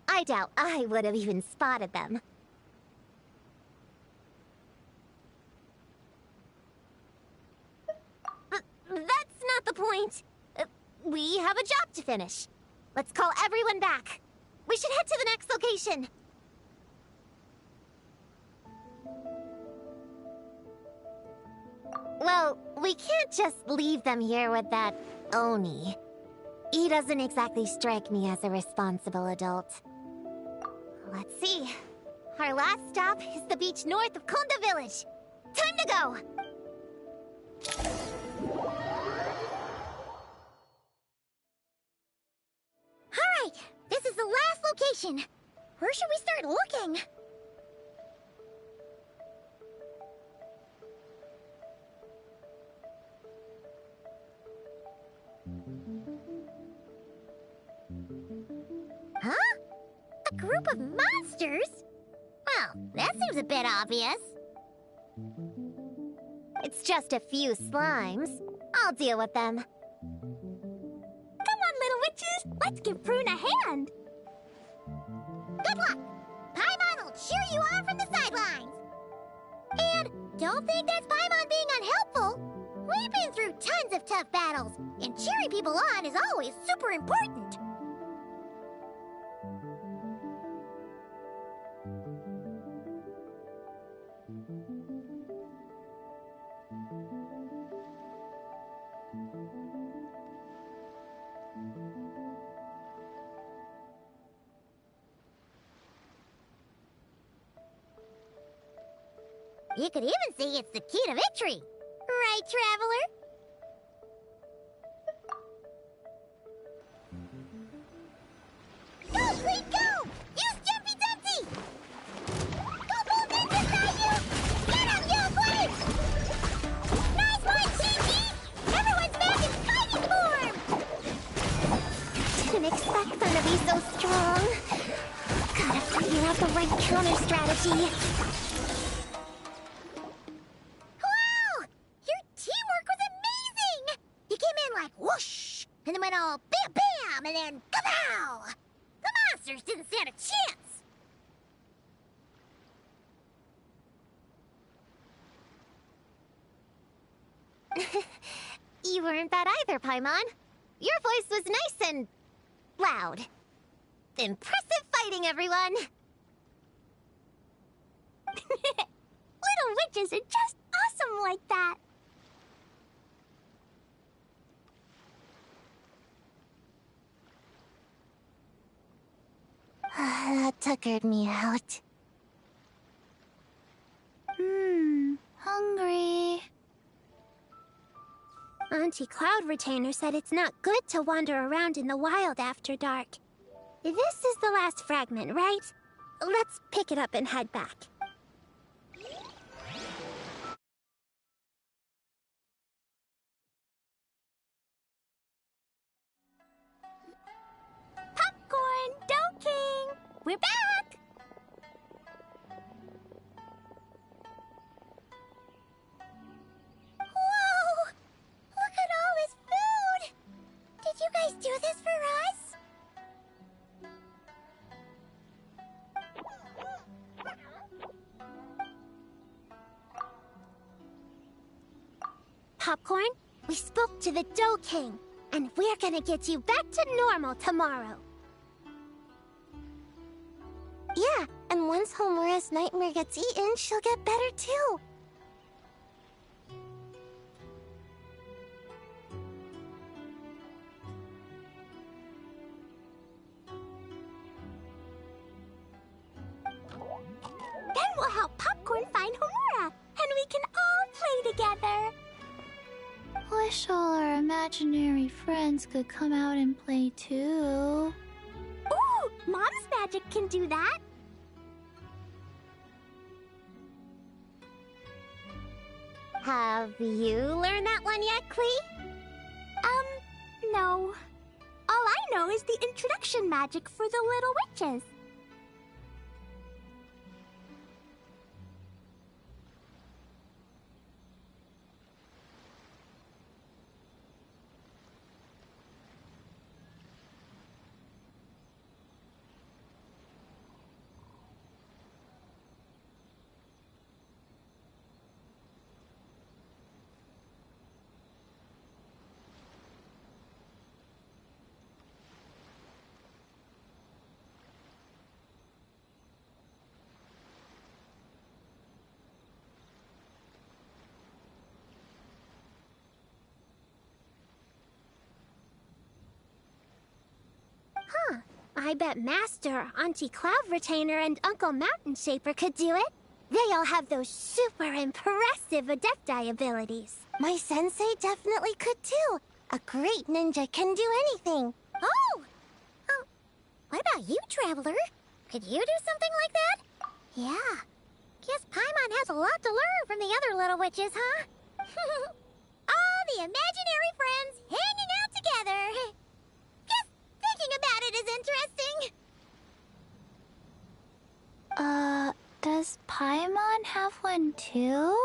I doubt I would have even spotted them. That's not the point. We have a job to finish. Let's call everyone back. We should head to the next location. Well, we can't just leave them here with that Oni. He doesn't exactly strike me as a responsible adult. Let's see. Our last stop is the beach north of Konda Village. Time to go! Alright, this is the last location. Where should we start looking? Huh? A group of monsters? Well, that seems a bit obvious. It's just a few slimes. I'll deal with them.
Come on, little witches! Let's give Prune a hand!
Good luck! Paimon will cheer you on from the sidelines! And don't think that's Paimon being unhelpful! We've been through tons of tough battles, and cheering people on is always super important! You could even say it's the key to victory. Right, Traveler? Go, Clean, go! Use Jumpy Dumpty! Go, Bull Ninja style you! Get him, you Blade! Nice one, Chi-Chi! Everyone's back in fighting form! Didn't expect them to be so strong. Gotta figure out the right counter strategy. And then went all bam bam and then kapow! The monsters didn't stand a chance! You weren't bad either, Paimon. Your voice was nice and loud. Impressive fighting, everyone!
Little witches are just awesome like that!
That tuckered me out.
Hungry.
Auntie Cloud Retainer said it's not good to wander around in the wild after dark. This is the last fragment, right? Let's pick it up and head back. Popcorn, Dough King! We're back! Whoa! Look at all this food! Did you guys do this for us? Popcorn, we spoke to the Dough King, and we're gonna get you back to normal tomorrow. Yeah, and once Homora's nightmare gets eaten, she'll get better too. Then we'll help Popcorn find Homura, and we can all play together.
Wish all our imaginary friends could come out and play too.
Ooh, Mom's magic can do that. Have you learned that one yet, Klee? No. All I know is the introduction magic for the little witches. Huh. I bet Master, Auntie Cloud Retainer, and Uncle Mountain Shaper could do it. They all have those super impressive Adepti abilities. My sensei definitely could too. A great ninja can do anything. Oh! What about you, Traveler? Could you do something like that? Yeah. Guess Paimon has a lot to learn from the other little witches, huh? All the imaginary friends hanging out together. Just thinking about it is interesting.
Does Paimon have one too?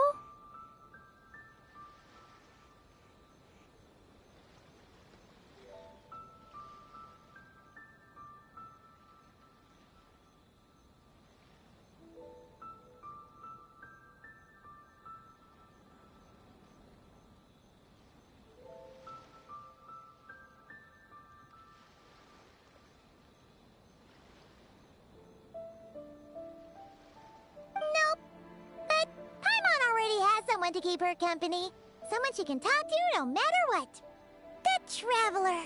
Nope. But Paimon already has someone to keep her company. Someone she can talk to no matter what. The Traveler.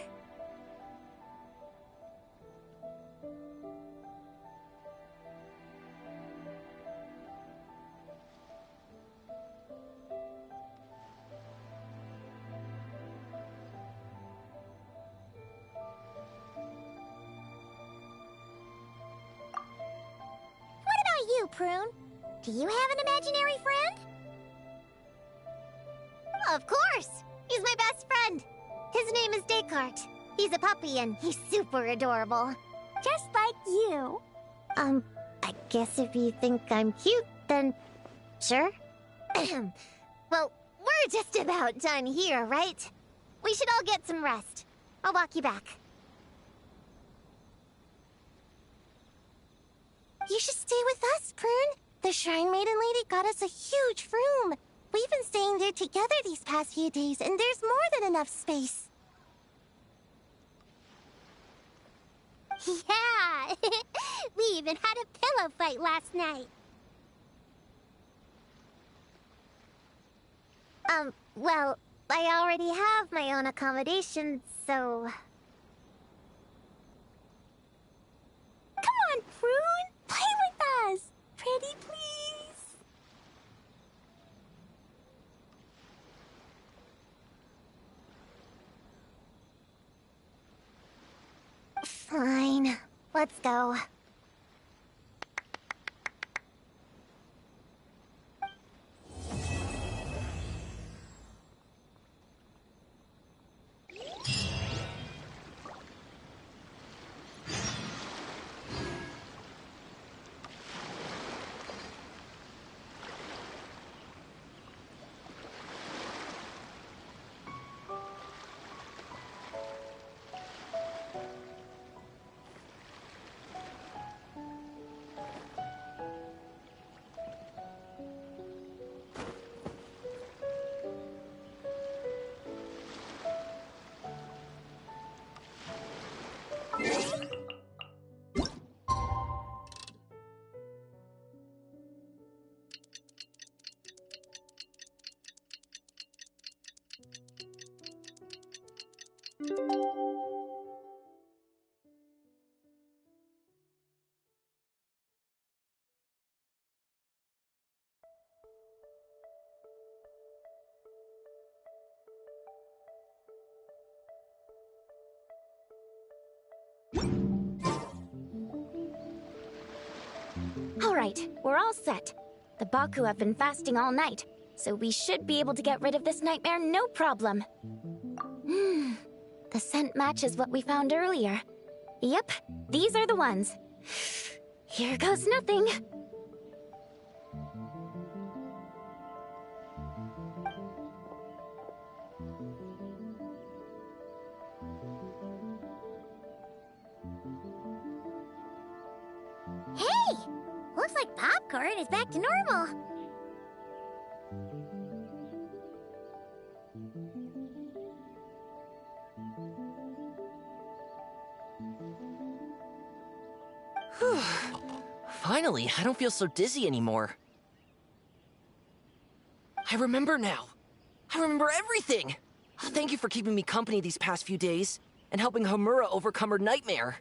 What about you, Prune? Do you have an imaginary friend? Of course! He's my best friend. His name is Descartes. He's a puppy and he's super adorable. Just like you. I guess if you think I'm cute, then sure. Well, we're just about done here, right? We should all get some rest. I'll walk you back. You should stay with us, Prune. The Shrine Maiden Lady got us a huge room. We've been staying there together these past few days, and there's more than enough space. Yeah! We even had a pillow fight last night. Well, I already have my own accommodation, so... Come on, Prune! Play with us! Pretty please! Let's go.
Alright, we're all set. The Baku have been fasting all night, so we should be able to get rid of this nightmare no problem. The scent matches what we found earlier. Yep, these are the ones. Here goes nothing.
Hey! Looks like popcorn is back to normal.
Whew. Finally, I don't feel so dizzy anymore. I remember now. I remember everything. Thank you for keeping me company these past few days and helping Homura overcome her nightmare.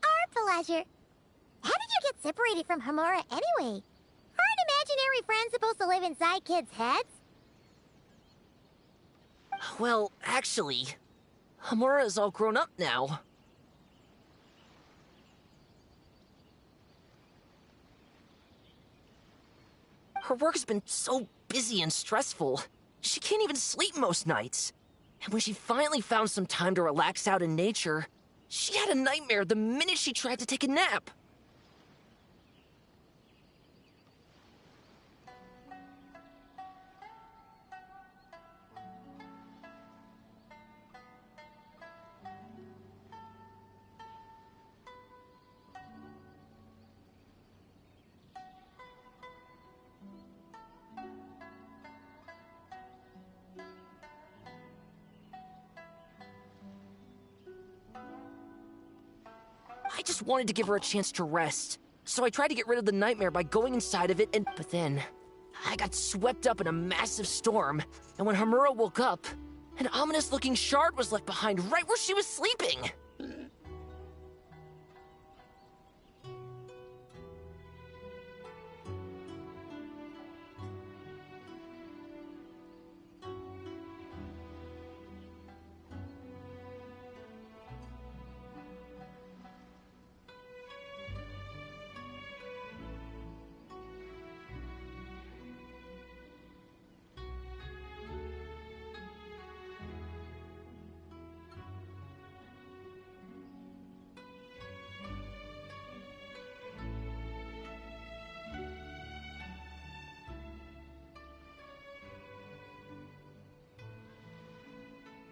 Our pleasure. How did you get separated from Homura anyway? Aren't imaginary friends supposed to live inside kids' heads?
Well, actually, Homura is all grown up now. Her work has been so busy and stressful. She can't even sleep most nights. And when she finally found some time to relax out in nature, she had a nightmare the minute she tried to take a nap. I just wanted to give her a chance to rest. So I tried to get rid of the nightmare by going inside of it but then I got swept up in a massive storm, and when Homura woke up, an ominous-looking shard was left behind right where she was sleeping.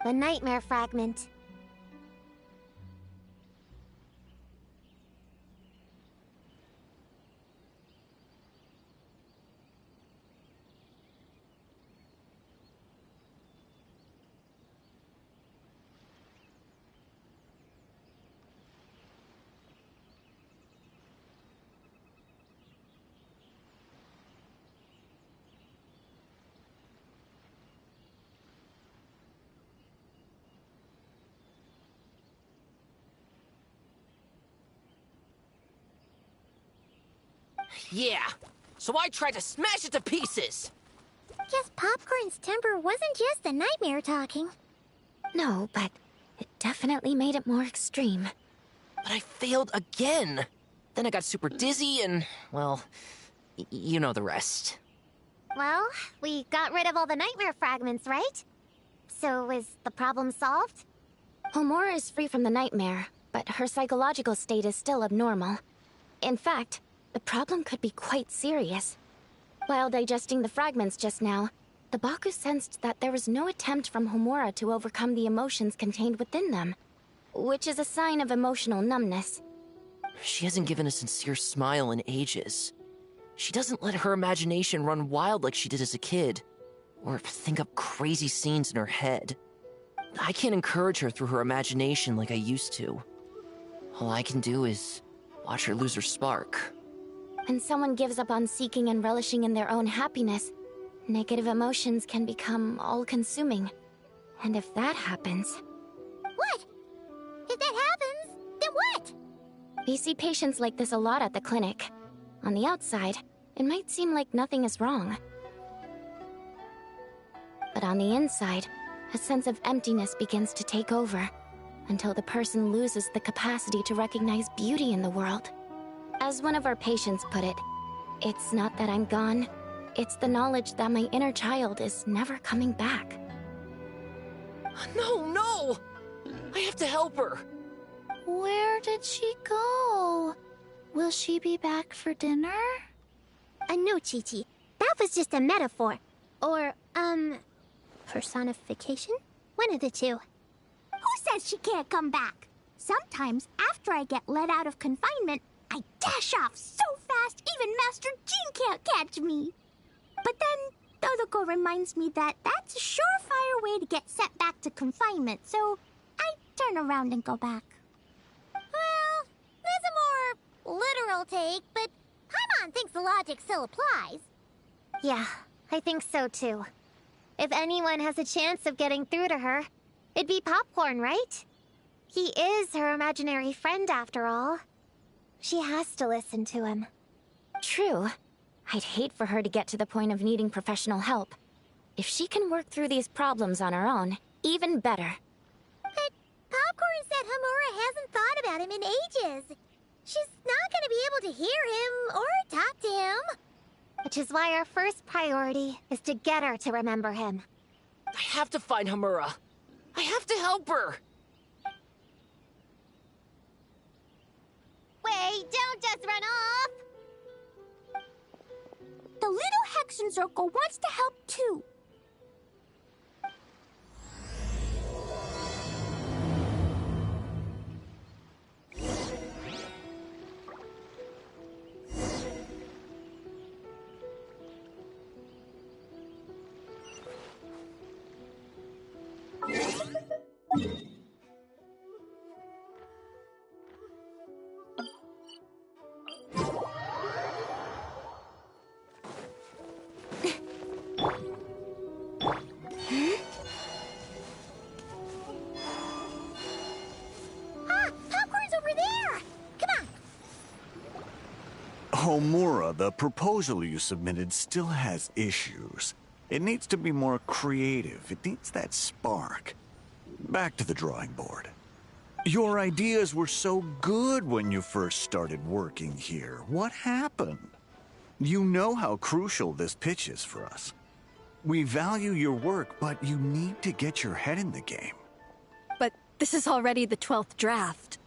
The nightmare fragment.
Yeah. So I tried to smash it to pieces.
Guess Popcorn's temper wasn't just the nightmare talking.
No, but it definitely made it more extreme.
But I failed again. Then I got super dizzy and, well, you know the rest.
Well, we got rid of all the nightmare fragments, right? So is the problem solved?
Homura is free from the nightmare, but her psychological state is still abnormal. In fact, the problem could be quite serious. While digesting the fragments just now, the Baku sensed that there was no attempt from Homura to overcome the emotions contained within them, which is a sign of emotional numbness.
She hasn't given a sincere smile in ages. She doesn't let her imagination run wild like she did as a kid, or think up crazy scenes in her head. I can't encourage her through her imagination like I used to. All I can do is watch her lose her spark.
When someone gives up on seeking and relishing in their own happiness, negative emotions can become all-consuming. And if that happens...
What? If that happens, then what?
We see patients like this a lot at the clinic. On the outside, it might seem like nothing is wrong. But on the inside, a sense of emptiness begins to take over, until the person loses the capacity to recognize beauty in the world. As one of our patients put it, it's not that I'm gone, it's the knowledge that my inner child is never coming back.
No! I have to help her!
Where did she go? Will she be back for dinner?
No, Chi-Chi. That was just a metaphor. Or, personification? One of the two.
Who says she can't come back? Sometimes, after I get let out of confinement, I dash off so fast even Master Jean can't catch me. But then, Todoko reminds me that that's a surefire way to get sent back to confinement, so I turn around and go back.
Well, there's a more literal take, but Paimon thinks the logic still applies. Yeah, I think so too. If anyone has a chance of getting through to her, it'd be Popcorn, right? He is her imaginary friend after all. She has to listen to him.
True. I'd hate for her to get to the point of needing professional help. If she can work through these problems on her own, even better.
But Popcorn said Homura hasn't thought about him in ages. She's not gonna be able to hear him or talk to him. Which is why our first priority is to get her to remember him.
I have to find Homura. I have to help her!
Wait, don't just run off!
The little Hexen Circle wants to help too.
Popcorn's over there! Come on!
Homura, the proposal you submitted still has issues. It needs to be more creative. It needs that spark. Back to the drawing board. Your ideas were so good when you first started working here. What happened? You know how crucial this pitch is for us. We value your work, but you need to get your head in the game.
But this is already the 12th draft.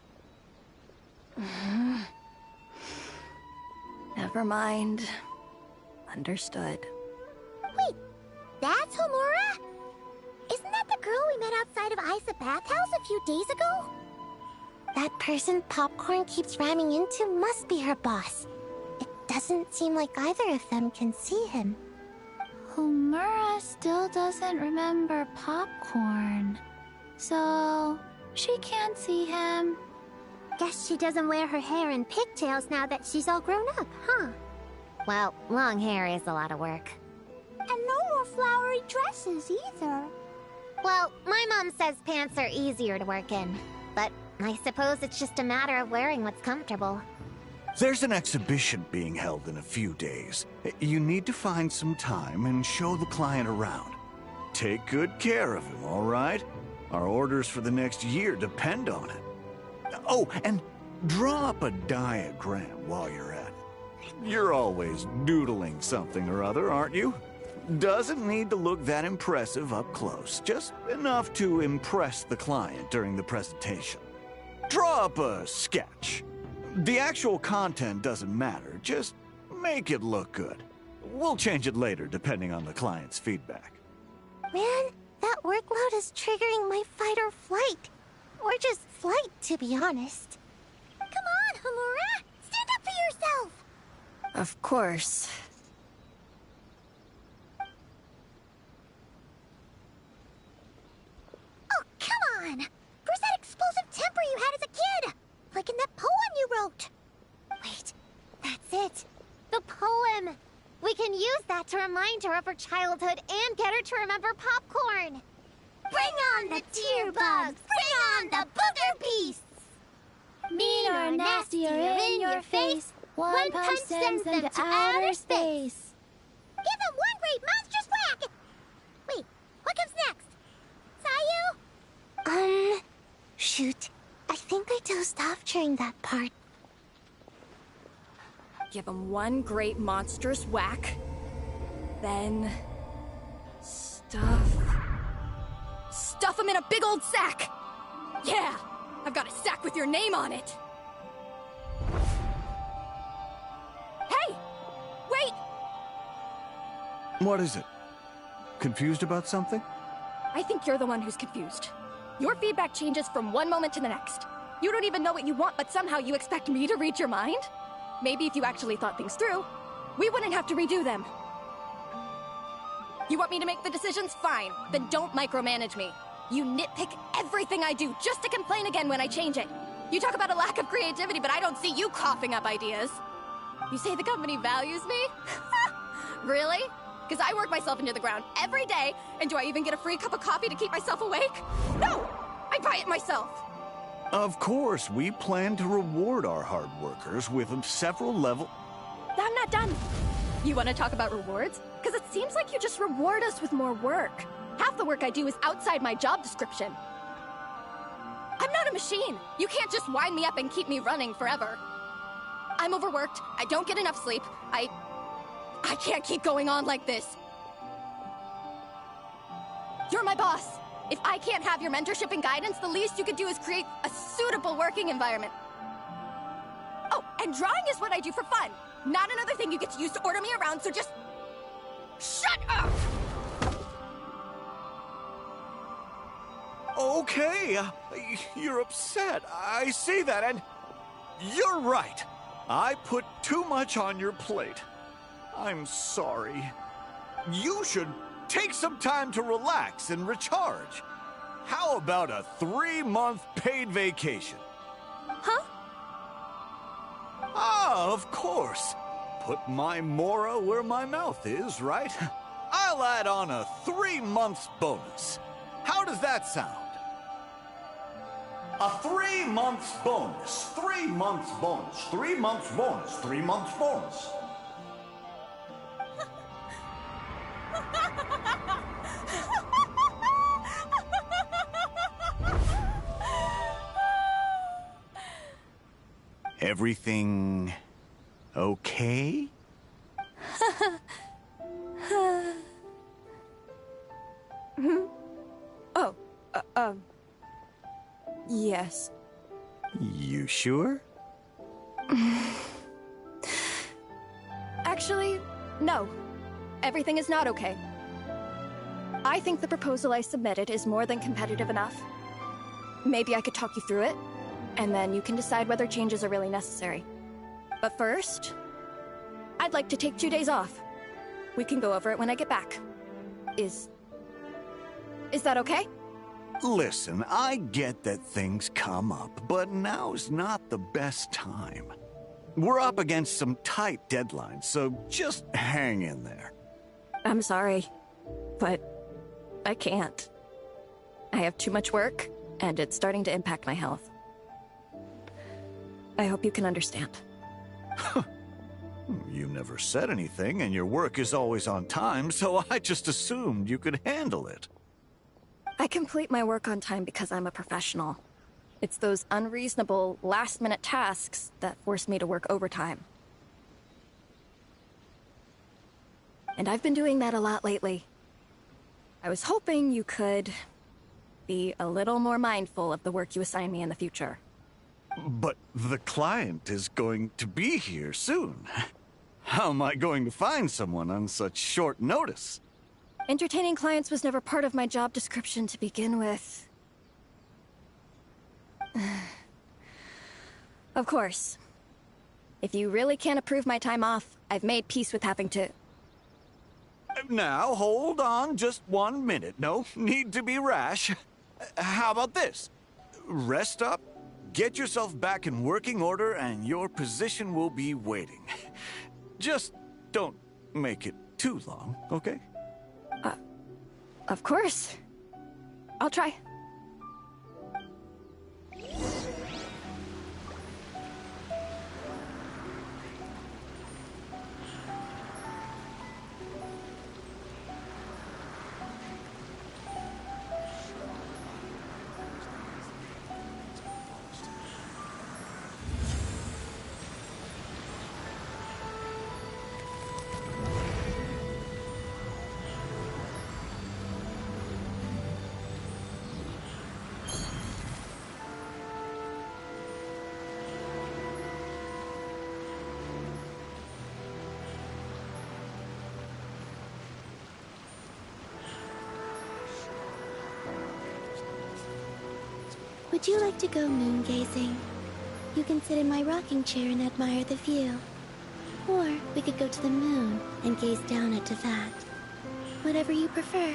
Never mind. Understood.
Wait, that's Homura? Isn't that the girl we met outside of Isa Bathhouse a few days ago? That person Popcorn keeps ramming into must be her boss. It doesn't seem like either of them can see him.
Homura still doesn't remember Popcorn. So, she can't see him.
Guess she doesn't wear her hair in pigtails now that she's all grown up, huh? Well, long hair is a lot of work.
And no more flowery dresses either.
Well, my mom says pants are easier to work in, but I suppose it's just a matter of wearing what's comfortable.
There's an exhibition being held in a few days. You need to find some time and show the client around. Take good care of him, all right? Our orders for the next year depend on it. Oh, and draw up a diagram while you're at it. You're always doodling something or other, aren't you? Doesn't need to look that impressive up close, just enough to impress the client during the presentation. Draw up a sketch. The actual content doesn't matter, just make it look good. We'll change it later depending on the client's feedback.
Man, that workload is triggering my fight or flight. Or just flight, to be honest. Come on, Hamura! Stand up for yourself!
Of course.
Oh, come on! Where's that explosive temper you had as a kid? Like in that poem you wrote. Wait, that's it. The poem. We can use that to remind her of her childhood and get her to remember popcorn. Bring on the tear bugs! Bring on the booger beasts!
Mean or nasty or in your face, one punch sends them to outer space.
Give them one great monstrous whack! Wait, what comes next? Sayu? Shoot. I think I dozed off during that part.
Give him one great monstrous whack. Then... Stuff him in a big old sack! Yeah! I've got a sack with your name on it! Hey! Wait!
What is it? Confused about something?
I think you're the one who's confused. Your feedback changes from one moment to the next. You don't even know what you want, but somehow you expect me to read your mind? Maybe if you actually thought things through, we wouldn't have to redo them. You want me to make the decisions? Fine. Then don't micromanage me. You nitpick everything I do just to complain again when I change it. You talk about a lack of creativity, but I don't see you coughing up ideas. You say the company values me? Really? Because I work myself into the ground every day, and do I even get a free cup of coffee to keep myself awake? No! I buy it myself!
Of course, we plan to reward our hard workers with several level...
I'm not done. You want to talk about rewards? Because it seems like you just reward us with more work. Half the work I do is outside my job description. I'm not a machine. You can't just wind me up and keep me running forever. I'm overworked. I don't get enough sleep. I can't keep going on like this. You're my boss. If I can't have your mentorship and guidance, the least you could do is create a suitable working environment. Oh, and drawing is what I do for fun. Not another thing you get to use to order me around, so just... shut up!
Okay, you're upset. I see that, and you're right. I put too much on your plate. I'm sorry. You should take some time to relax and recharge. How about a 3-month paid vacation?
Huh?
Ah, of course. Put my mora where my mouth is, right? I'll add on a 3 months bonus. How does that sound? A 3 months bonus. 3 months bonus. 3 months bonus. 3 months bonus. Everything okay?
Oh, yes.
You sure?
Actually, no. Everything is not okay. I think the proposal I submitted is more than competitive enough. Maybe I could talk you through it, and then you can decide whether changes are really necessary. But first, I'd like to take 2 days off. We can go over it when I get back. Is that okay?
Listen, I get that things come up, but now's not the best time. We're up against some tight deadlines, so just hang in there.
I'm sorry, but I can't. I have too much work, and it's starting to impact my health. I hope you can understand.
You never said anything, and your work is always on time, so I just assumed you could handle it.
I complete my work on time because I'm a professional. It's those unreasonable, last-minute tasks that force me to work overtime. And I've been doing that a lot lately. I was hoping you could be a little more mindful of the work you assign me in the future.
But the client is going to be here soon. How am I going to find someone on such short notice?
Entertaining clients was never part of my job description to begin with. Of course. If you really can't approve my time off, I've made peace with having to...
Now, hold on just 1 minute. No need to be rash. How about this? Rest up, get yourself back in working order, and your position will be waiting. Just don't make it too long, okay?
Of course. I'll try.
Would you like to go moon gazing? You can sit in my rocking chair and admire the view. Or we could go to the moon and gaze down at that. Whatever you prefer.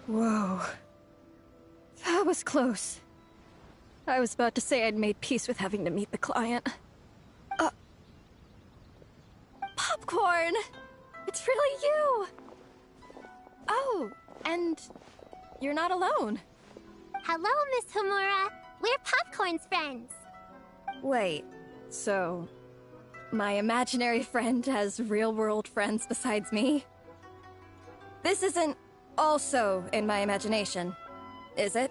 Whoa. That was close. I was about to say I'd made peace with having to meet the client. Popcorn! It's really you! Oh, and you're not alone.
Hello, Miss Homura. We're Popcorn's friends.
Wait, so my imaginary friend has real-world friends besides me? This isn't also in my imagination, is it?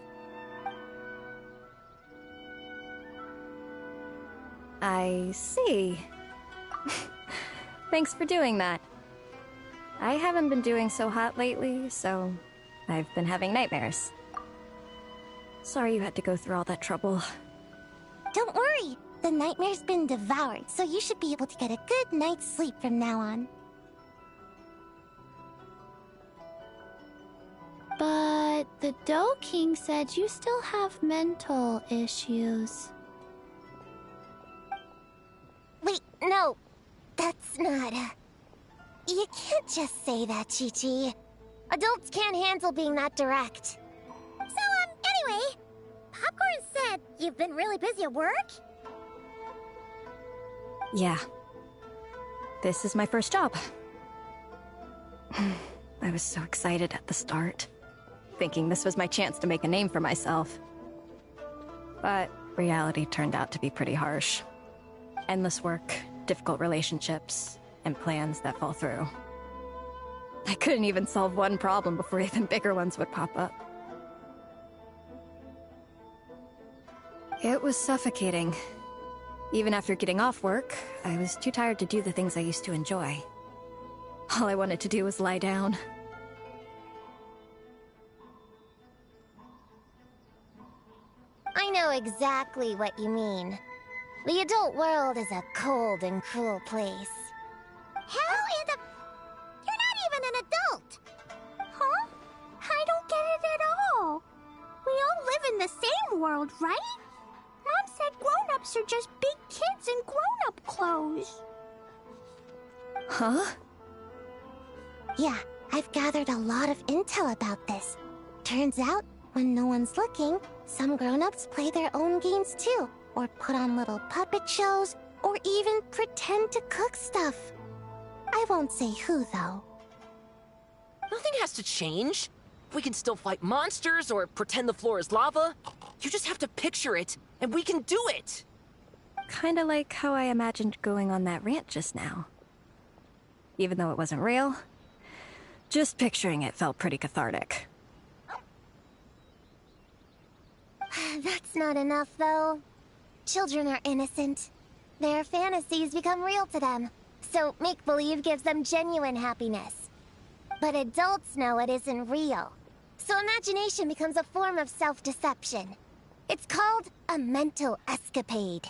I see. Thanks for doing that. I haven't been doing so hot lately, so I've been having nightmares. Sorry you had to go through all that trouble.
Don't worry. The nightmare's been devoured, so you should be able to get a good night's sleep from now on.
But the Dough King said you still have mental issues.
Wait, no. That's not, You can't just say that, Chi-Chi. Adults can't handle being that direct. So, anyway, Popcorn said you've been really busy at work?
Yeah. This is my first job. I was so excited at the start, thinking this was my chance to make a name for myself. But reality turned out to be pretty harsh. Endless work, difficult relationships, and plans that fall through. I couldn't even solve one problem before even bigger ones would pop up. It was suffocating. Even after getting off work, I was too tired to do the things I used to enjoy. All I wanted to do was lie down,
I know exactly what you mean. The adult world is a cold and cruel place. How in the... You're not even an adult!
Huh? I don't get it at all. We all live in the same world, right? Mom said grown-ups are just big kids in grown-up clothes.
Huh?
Yeah, I've gathered a lot of intel about this. Turns out, when no one's looking, some grown-ups play their own games too, or put on little puppet shows, or even pretend to cook stuff. I won't say who, though.
Nothing has to change. We can still fight monsters or pretend the floor is lava. You just have to picture it, and we can do it!
Kinda like how I imagined going on that rant just now. Even though it wasn't real, just picturing it felt pretty cathartic.
That's not enough, though. Children are innocent. Their fantasies become real to them, so make-believe gives them genuine happiness. But adults know it isn't real, so imagination becomes a form of self-deception. It's called a mental escapade.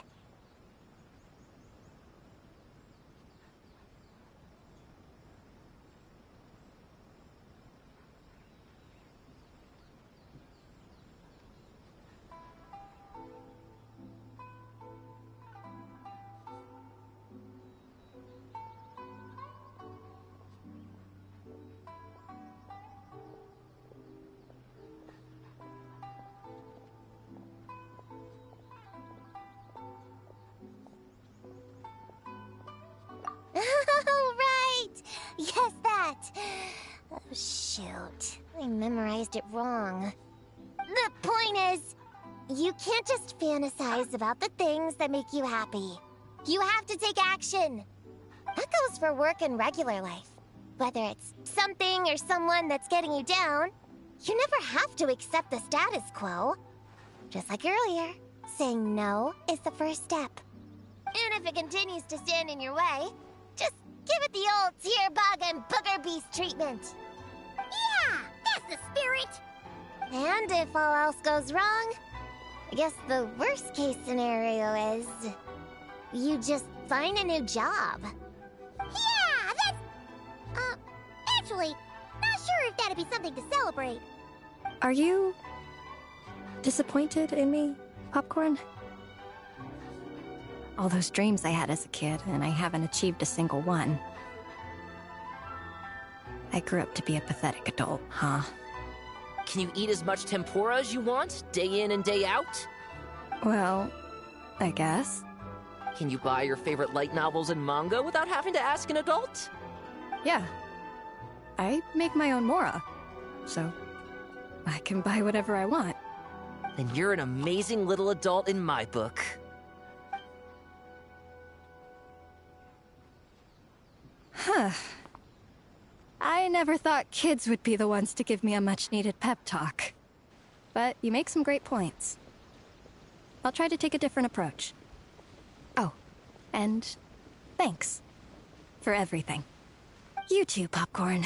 Oh, right! Yes, that! Oh, shoot. I memorized it wrong. The point is, you can't just fantasize about the things that make you happy. You have to take action. That goes for work and regular life. Whether it's something or someone that's getting you down, you never have to accept the status quo. Just like earlier, saying no is the first step. And if it continues to stand in your way, just give it the old tear bug and booger beast treatment.
Yeah, that's the spirit.
And if all else goes wrong, I guess the worst case scenario is you just find a new job.
Yeah, that's... actually, not sure if that'd be something to celebrate.
Are you disappointed in me, Popcorn? All those dreams I had as a kid, and I haven't achieved a single one. I grew up to be a pathetic adult, huh?
Can you eat as much tempura as you want, day in and day out?
Well, I guess.
Can you buy your favorite light novels and manga without having to ask an adult?
Yeah. I make my own mora, so I can buy whatever I want.
Then you're an amazing little adult in my book.
Huh. I never thought kids would be the ones to give me a much-needed pep talk. But you make some great points. I'll try to take a different approach. Oh, and thanks for everything. You too, Popcorn.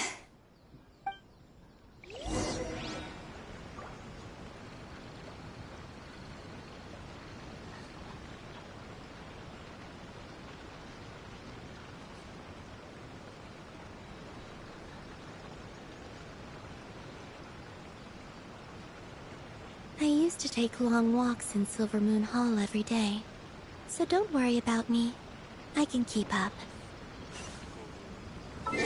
I used to take long walks in Silver Moon Hall every day, so don't worry about me. I can keep up.
Aw,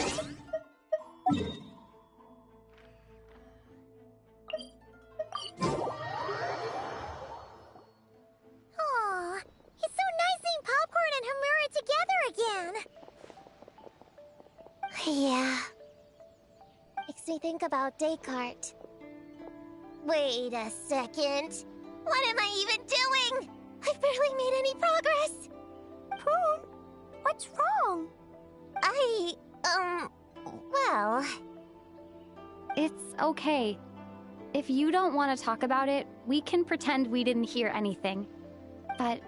it's so nice seeing Popcorn and Hamura together again. Yeah. Makes me think about Descartes. Wait a second. What am I even doing? I've barely made any progress.
Prune, what's wrong?
Well...
It's okay. If you don't want to talk about it, we can pretend we didn't hear anything. But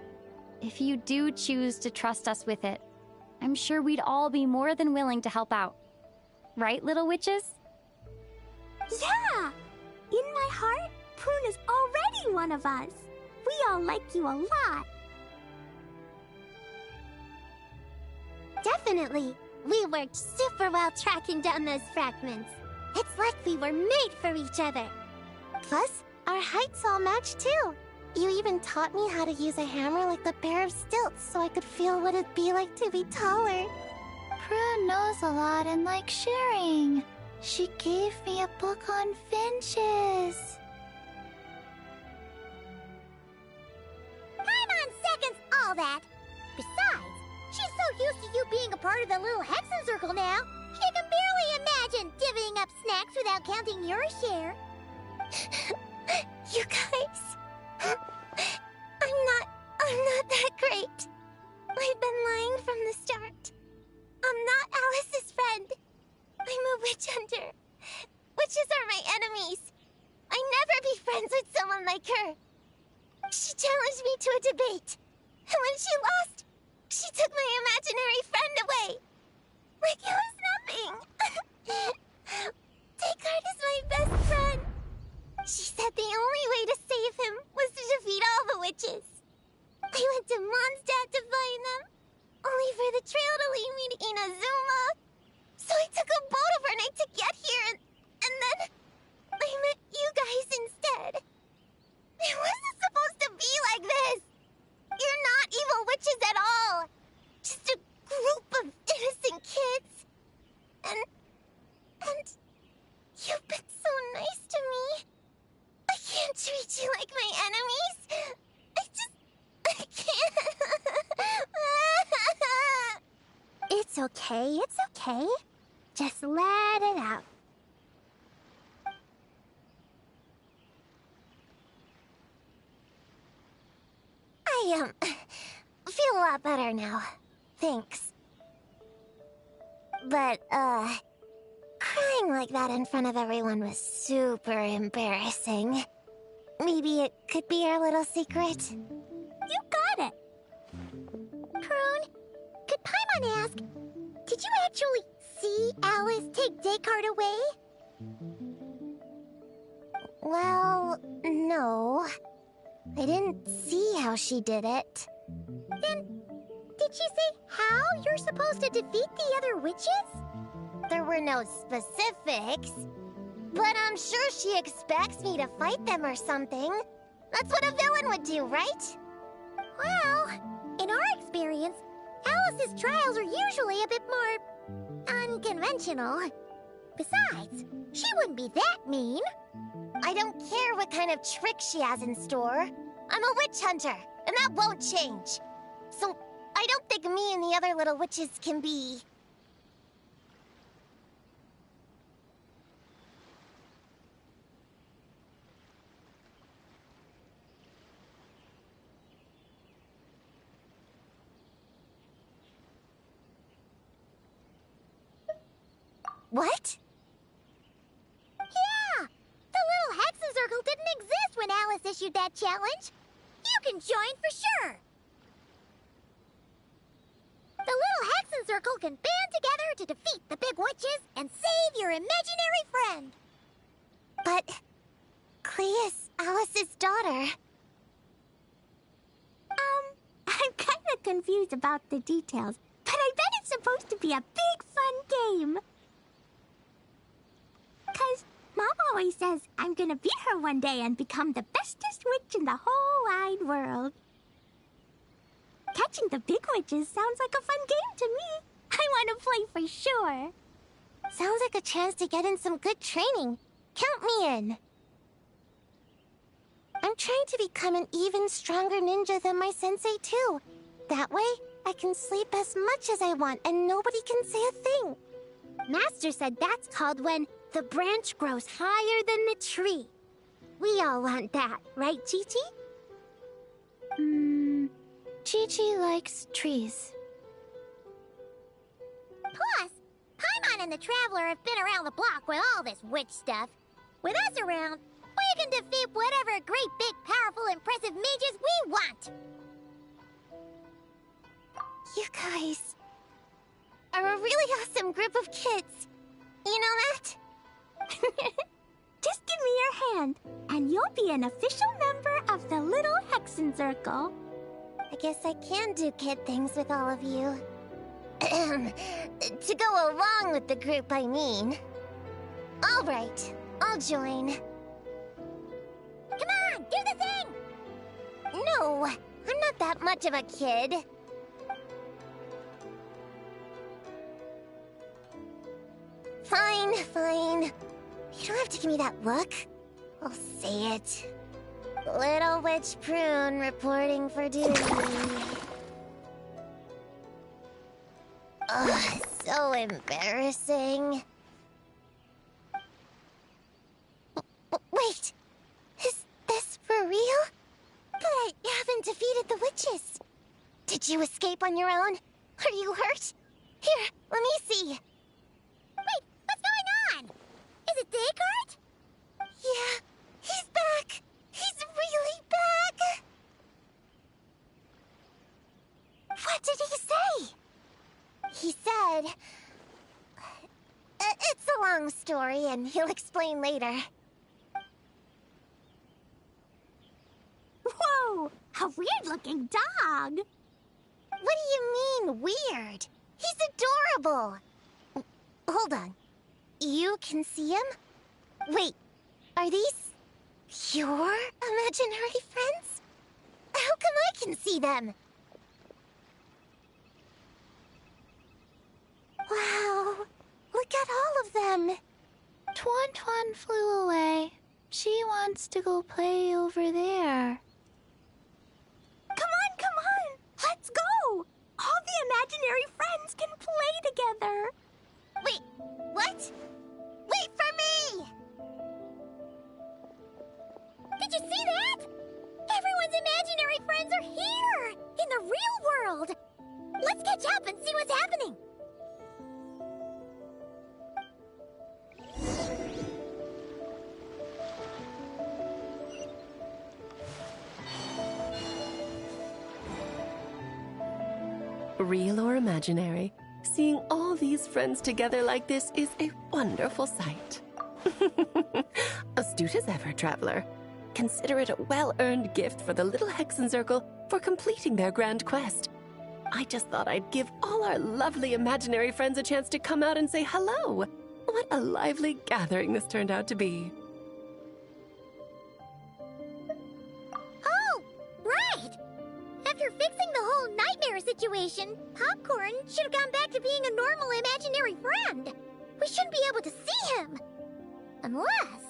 if you do choose to trust us with it, I'm sure we'd all be more than willing to help out. Right, little witches?
Yeah! In my heart, Prune is already one of us. we all like you a lot.
Definitely. We worked super well tracking down those fragments. It's like we were made for each other. Plus, our heights all match too. You even taught me how to use a hammer like the Bear of Stilts so I could feel what it'd be like to be taller.
Prue knows a lot and likes sharing. She gave me a book on finches.
Paimon seconds all that. Besides, she's so used to you being a part of the little Hexen Circle now, she can barely imagine divvying up snacks without counting your share. You guys, I'm not that great. I've been lying from the start. I'm not Alice's friend. I'm a witch hunter. Witches are my enemies. I never be friends with someone like her. She challenged me to a debate, and when she lost, she took my imaginary friend away. Like it was nothing. Descartes is my best friend. She said the only way to save him was to defeat all the witches. I went to Mondstadt to find them, only for the trail to lead me to Inazuma. So I took a boat overnight to get here, and then I met you guys instead. It wasn't supposed to be like this. You're not evil witches at all. Just a group of innocent kids. And you've been so nice to me. I can't treat you like my enemies. I can't. It's okay, it's okay. Just let it out. I, feel a lot better now. Thanks. But, crying like that in front of everyone was super embarrassing. Maybe it could be our little secret?
You got it.
Prune, could Paimon ask, did you actually see Alice take Descartes away? Well, no. I didn't see how she did it. Then, did she say how you're supposed to defeat the other witches? There were no specifics. But I'm sure she expects me to fight them or something. That's what a villain would do, right? Well, in our experience, Alice's trials are usually a bit more unconventional. Besides, she wouldn't be that mean. I don't care what kind of trick she has in store. I'm a witch hunter, and that won't change. So, I don't think me and the other little witches can be... What? Yeah! The little Hexen Circle didn't exist when Alice issued that challenge. You can join for sure. The little Hexen Circle can band together to defeat the big witches and save your imaginary friend. But Clea's Alice's daughter.
I'm kind of confused about the details, but I bet it's supposed to be a big fun game. 'Cause Mom always says I'm gonna beat her one day and become the bestest witch in the whole wide world. Catching the big witches sounds like a fun game to me. I want to play for sure.
Sounds like a chance to get in some good training. Count me in. I'm trying to become an even stronger ninja than my sensei too. That way, I can sleep as much as I want and nobody can say a thing. Master said that's called when the branch grows higher than the tree. We all want that, right, Chi-Chi?
Chi-Chi likes trees.
Plus, Paimon and the Traveler have been around the block with all this witch stuff. With us around, we can defeat whatever great, big, powerful, impressive mages we want. You guys are a really awesome group of kids. You know that?
Just give me your hand, and you'll be an official member of the little Hexen Circle.
I guess I can do kid things with all of you. To go along with the group, I mean. All right, I'll join. Come on, do the thing! No, I'm not that much of a kid. Fine, fine. You don't have to give me that look. I'll say it. Little Witch Prune reporting for duty. Ugh, so embarrassing. Wait, is this for real? But I haven't defeated the witches. Did you escape on your own? Are you hurt? Here, let me see. Wait, what's going on? Is it Descartes? Yeah, he's back. He's really back. What did he say? He said... it's a long story, and he'll explain later.
Whoa! A weird-looking dog!
What do you mean, weird? He's adorable! Hold on. You can see him? Wait, are these your imaginary friends? How come I can see them? Wow, look at all of them.
Tuan Tuan flew away. She wants to go play over there.
Come on! Let's go! All the imaginary friends can play together!
Wait, what? Wait for me! Did you see that? Everyone's imaginary friends are here! In the real world! Let's catch up and see what's happening!
Real or imaginary, seeing all these friends together like this is a wonderful sight. Astute as ever, traveler. Consider it a well-earned gift for the little Hexen Circle for completing their grand quest. I just thought I'd give all our lovely imaginary friends a chance to come out and say hello. What a lively gathering this turned out to be.
Oh, right! After fixing the whole nightmare situation, Popcorn should have gone back to being a normal imaginary friend. We shouldn't be able to see him. Unless...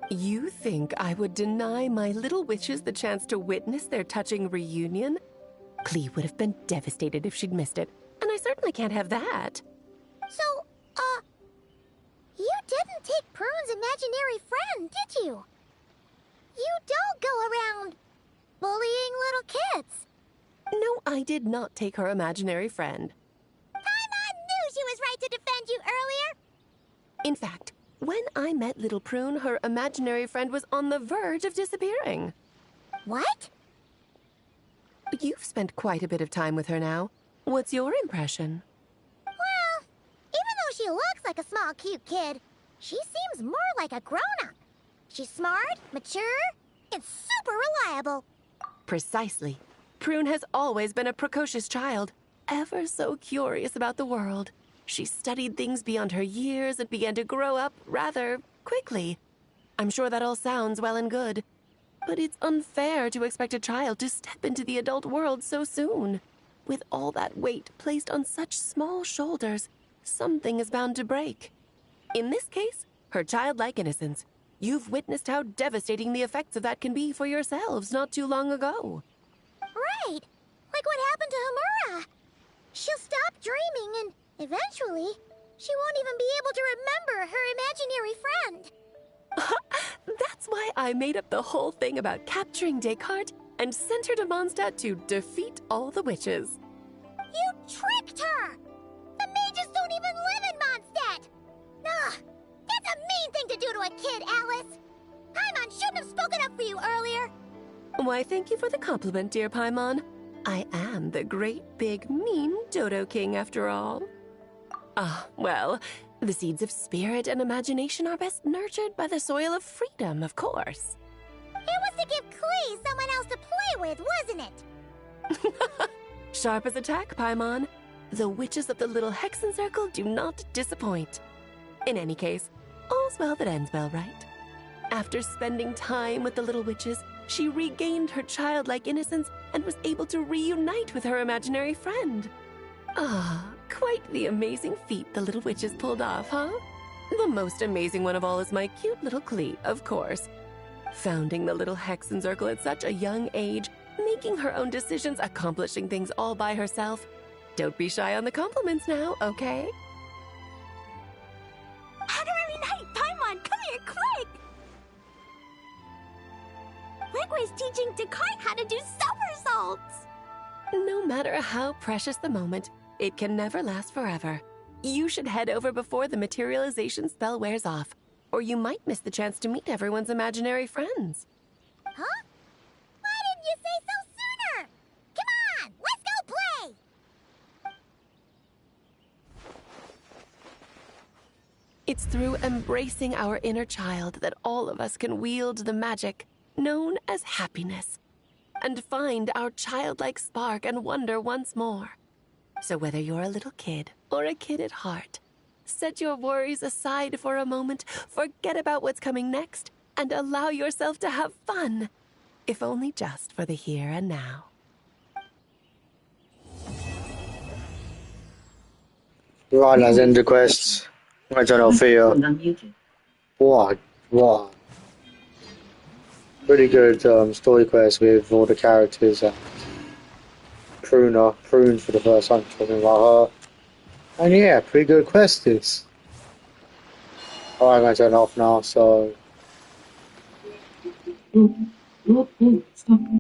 You think I would deny my little witches the chance to witness their touching reunion? Clee would have been devastated if she'd missed it, and I certainly can't have that.
So, you didn't take Prune's imaginary friend, did you? You don't go around bullying little kids.
No, I did not take her imaginary friend.
Paimon knew she was right to defend you earlier.
In fact, when I met little Prune, her imaginary friend was on the verge of disappearing.
What?
You've spent quite a bit of time with her now. What's your impression?
Well, even though she looks like a small, cute kid, she seems more like a grown-up. She's smart, mature, and super reliable.
Precisely. Prune has always been a precocious child, ever so curious about the world. She studied things beyond her years and began to grow up rather quickly. I'm sure that all sounds well and good, but it's unfair to expect a child to step into the adult world so soon. With all that weight placed on such small shoulders, something is bound to break. In this case, her childlike innocence. You've witnessed how devastating the effects of that can be for yourselves not too long ago.
Right. Like what happened to Hamura. She'll stop dreaming and eventually she won't even be able to remember her imaginary friend.
That's why I made up the whole thing about capturing Descartes and sent her to Mondstadt to defeat all the witches.
You tricked her! The mages don't even live in Mondstadt! Ugh, that's a mean thing to do to a kid, Alice! Paimon shouldn't have spoken up for you earlier!
Why, thank you for the compliment, dear Paimon. I am the great, big, mean Dodo King, after all. Ah, well, the seeds of spirit and imagination are best nurtured by the soil of freedom, of course.
It was to give Clee you someone else to play with, wasn't it?
Sharp as a tack, Paimon. The witches of the Little Hexen Circle do not disappoint. In any case, all's well that ends well, right? After spending time with the little witches, she regained her childlike innocence and was able to reunite with her imaginary friend. Ah, quite the amazing feat the little witches pulled off, huh? The most amazing one of all is my cute little Klee, of course. Founding the Little Hexen Circle at such a young age, making her own decisions, accomplishing things all by herself. Don't be shy on the compliments now, okay?
Honorary Knight, Paimon, come here quick! Rick was teaching Descartes how to do somersaults!
No matter how precious the moment, it can never last forever. You should head over before the materialization spell wears off, or you might miss the chance to meet everyone's imaginary friends.
Huh? Why didn't you say so sooner? Come on, let's go play!
It's through embracing our inner child that all of us can wield the magic known as happiness and find our childlike spark and wonder once more. So whether you're a little kid or a kid at heart, set your worries aside for a moment, forget about what's coming next, and allow yourself to have fun, if only just for the here and now.
Right, let's end the quest. I don't know, Theo. What? Pretty good story quest with all the characters and Prune for the first time, talking about her. And yeah, pretty good quest this. Alright, I'm going to turn off now, so...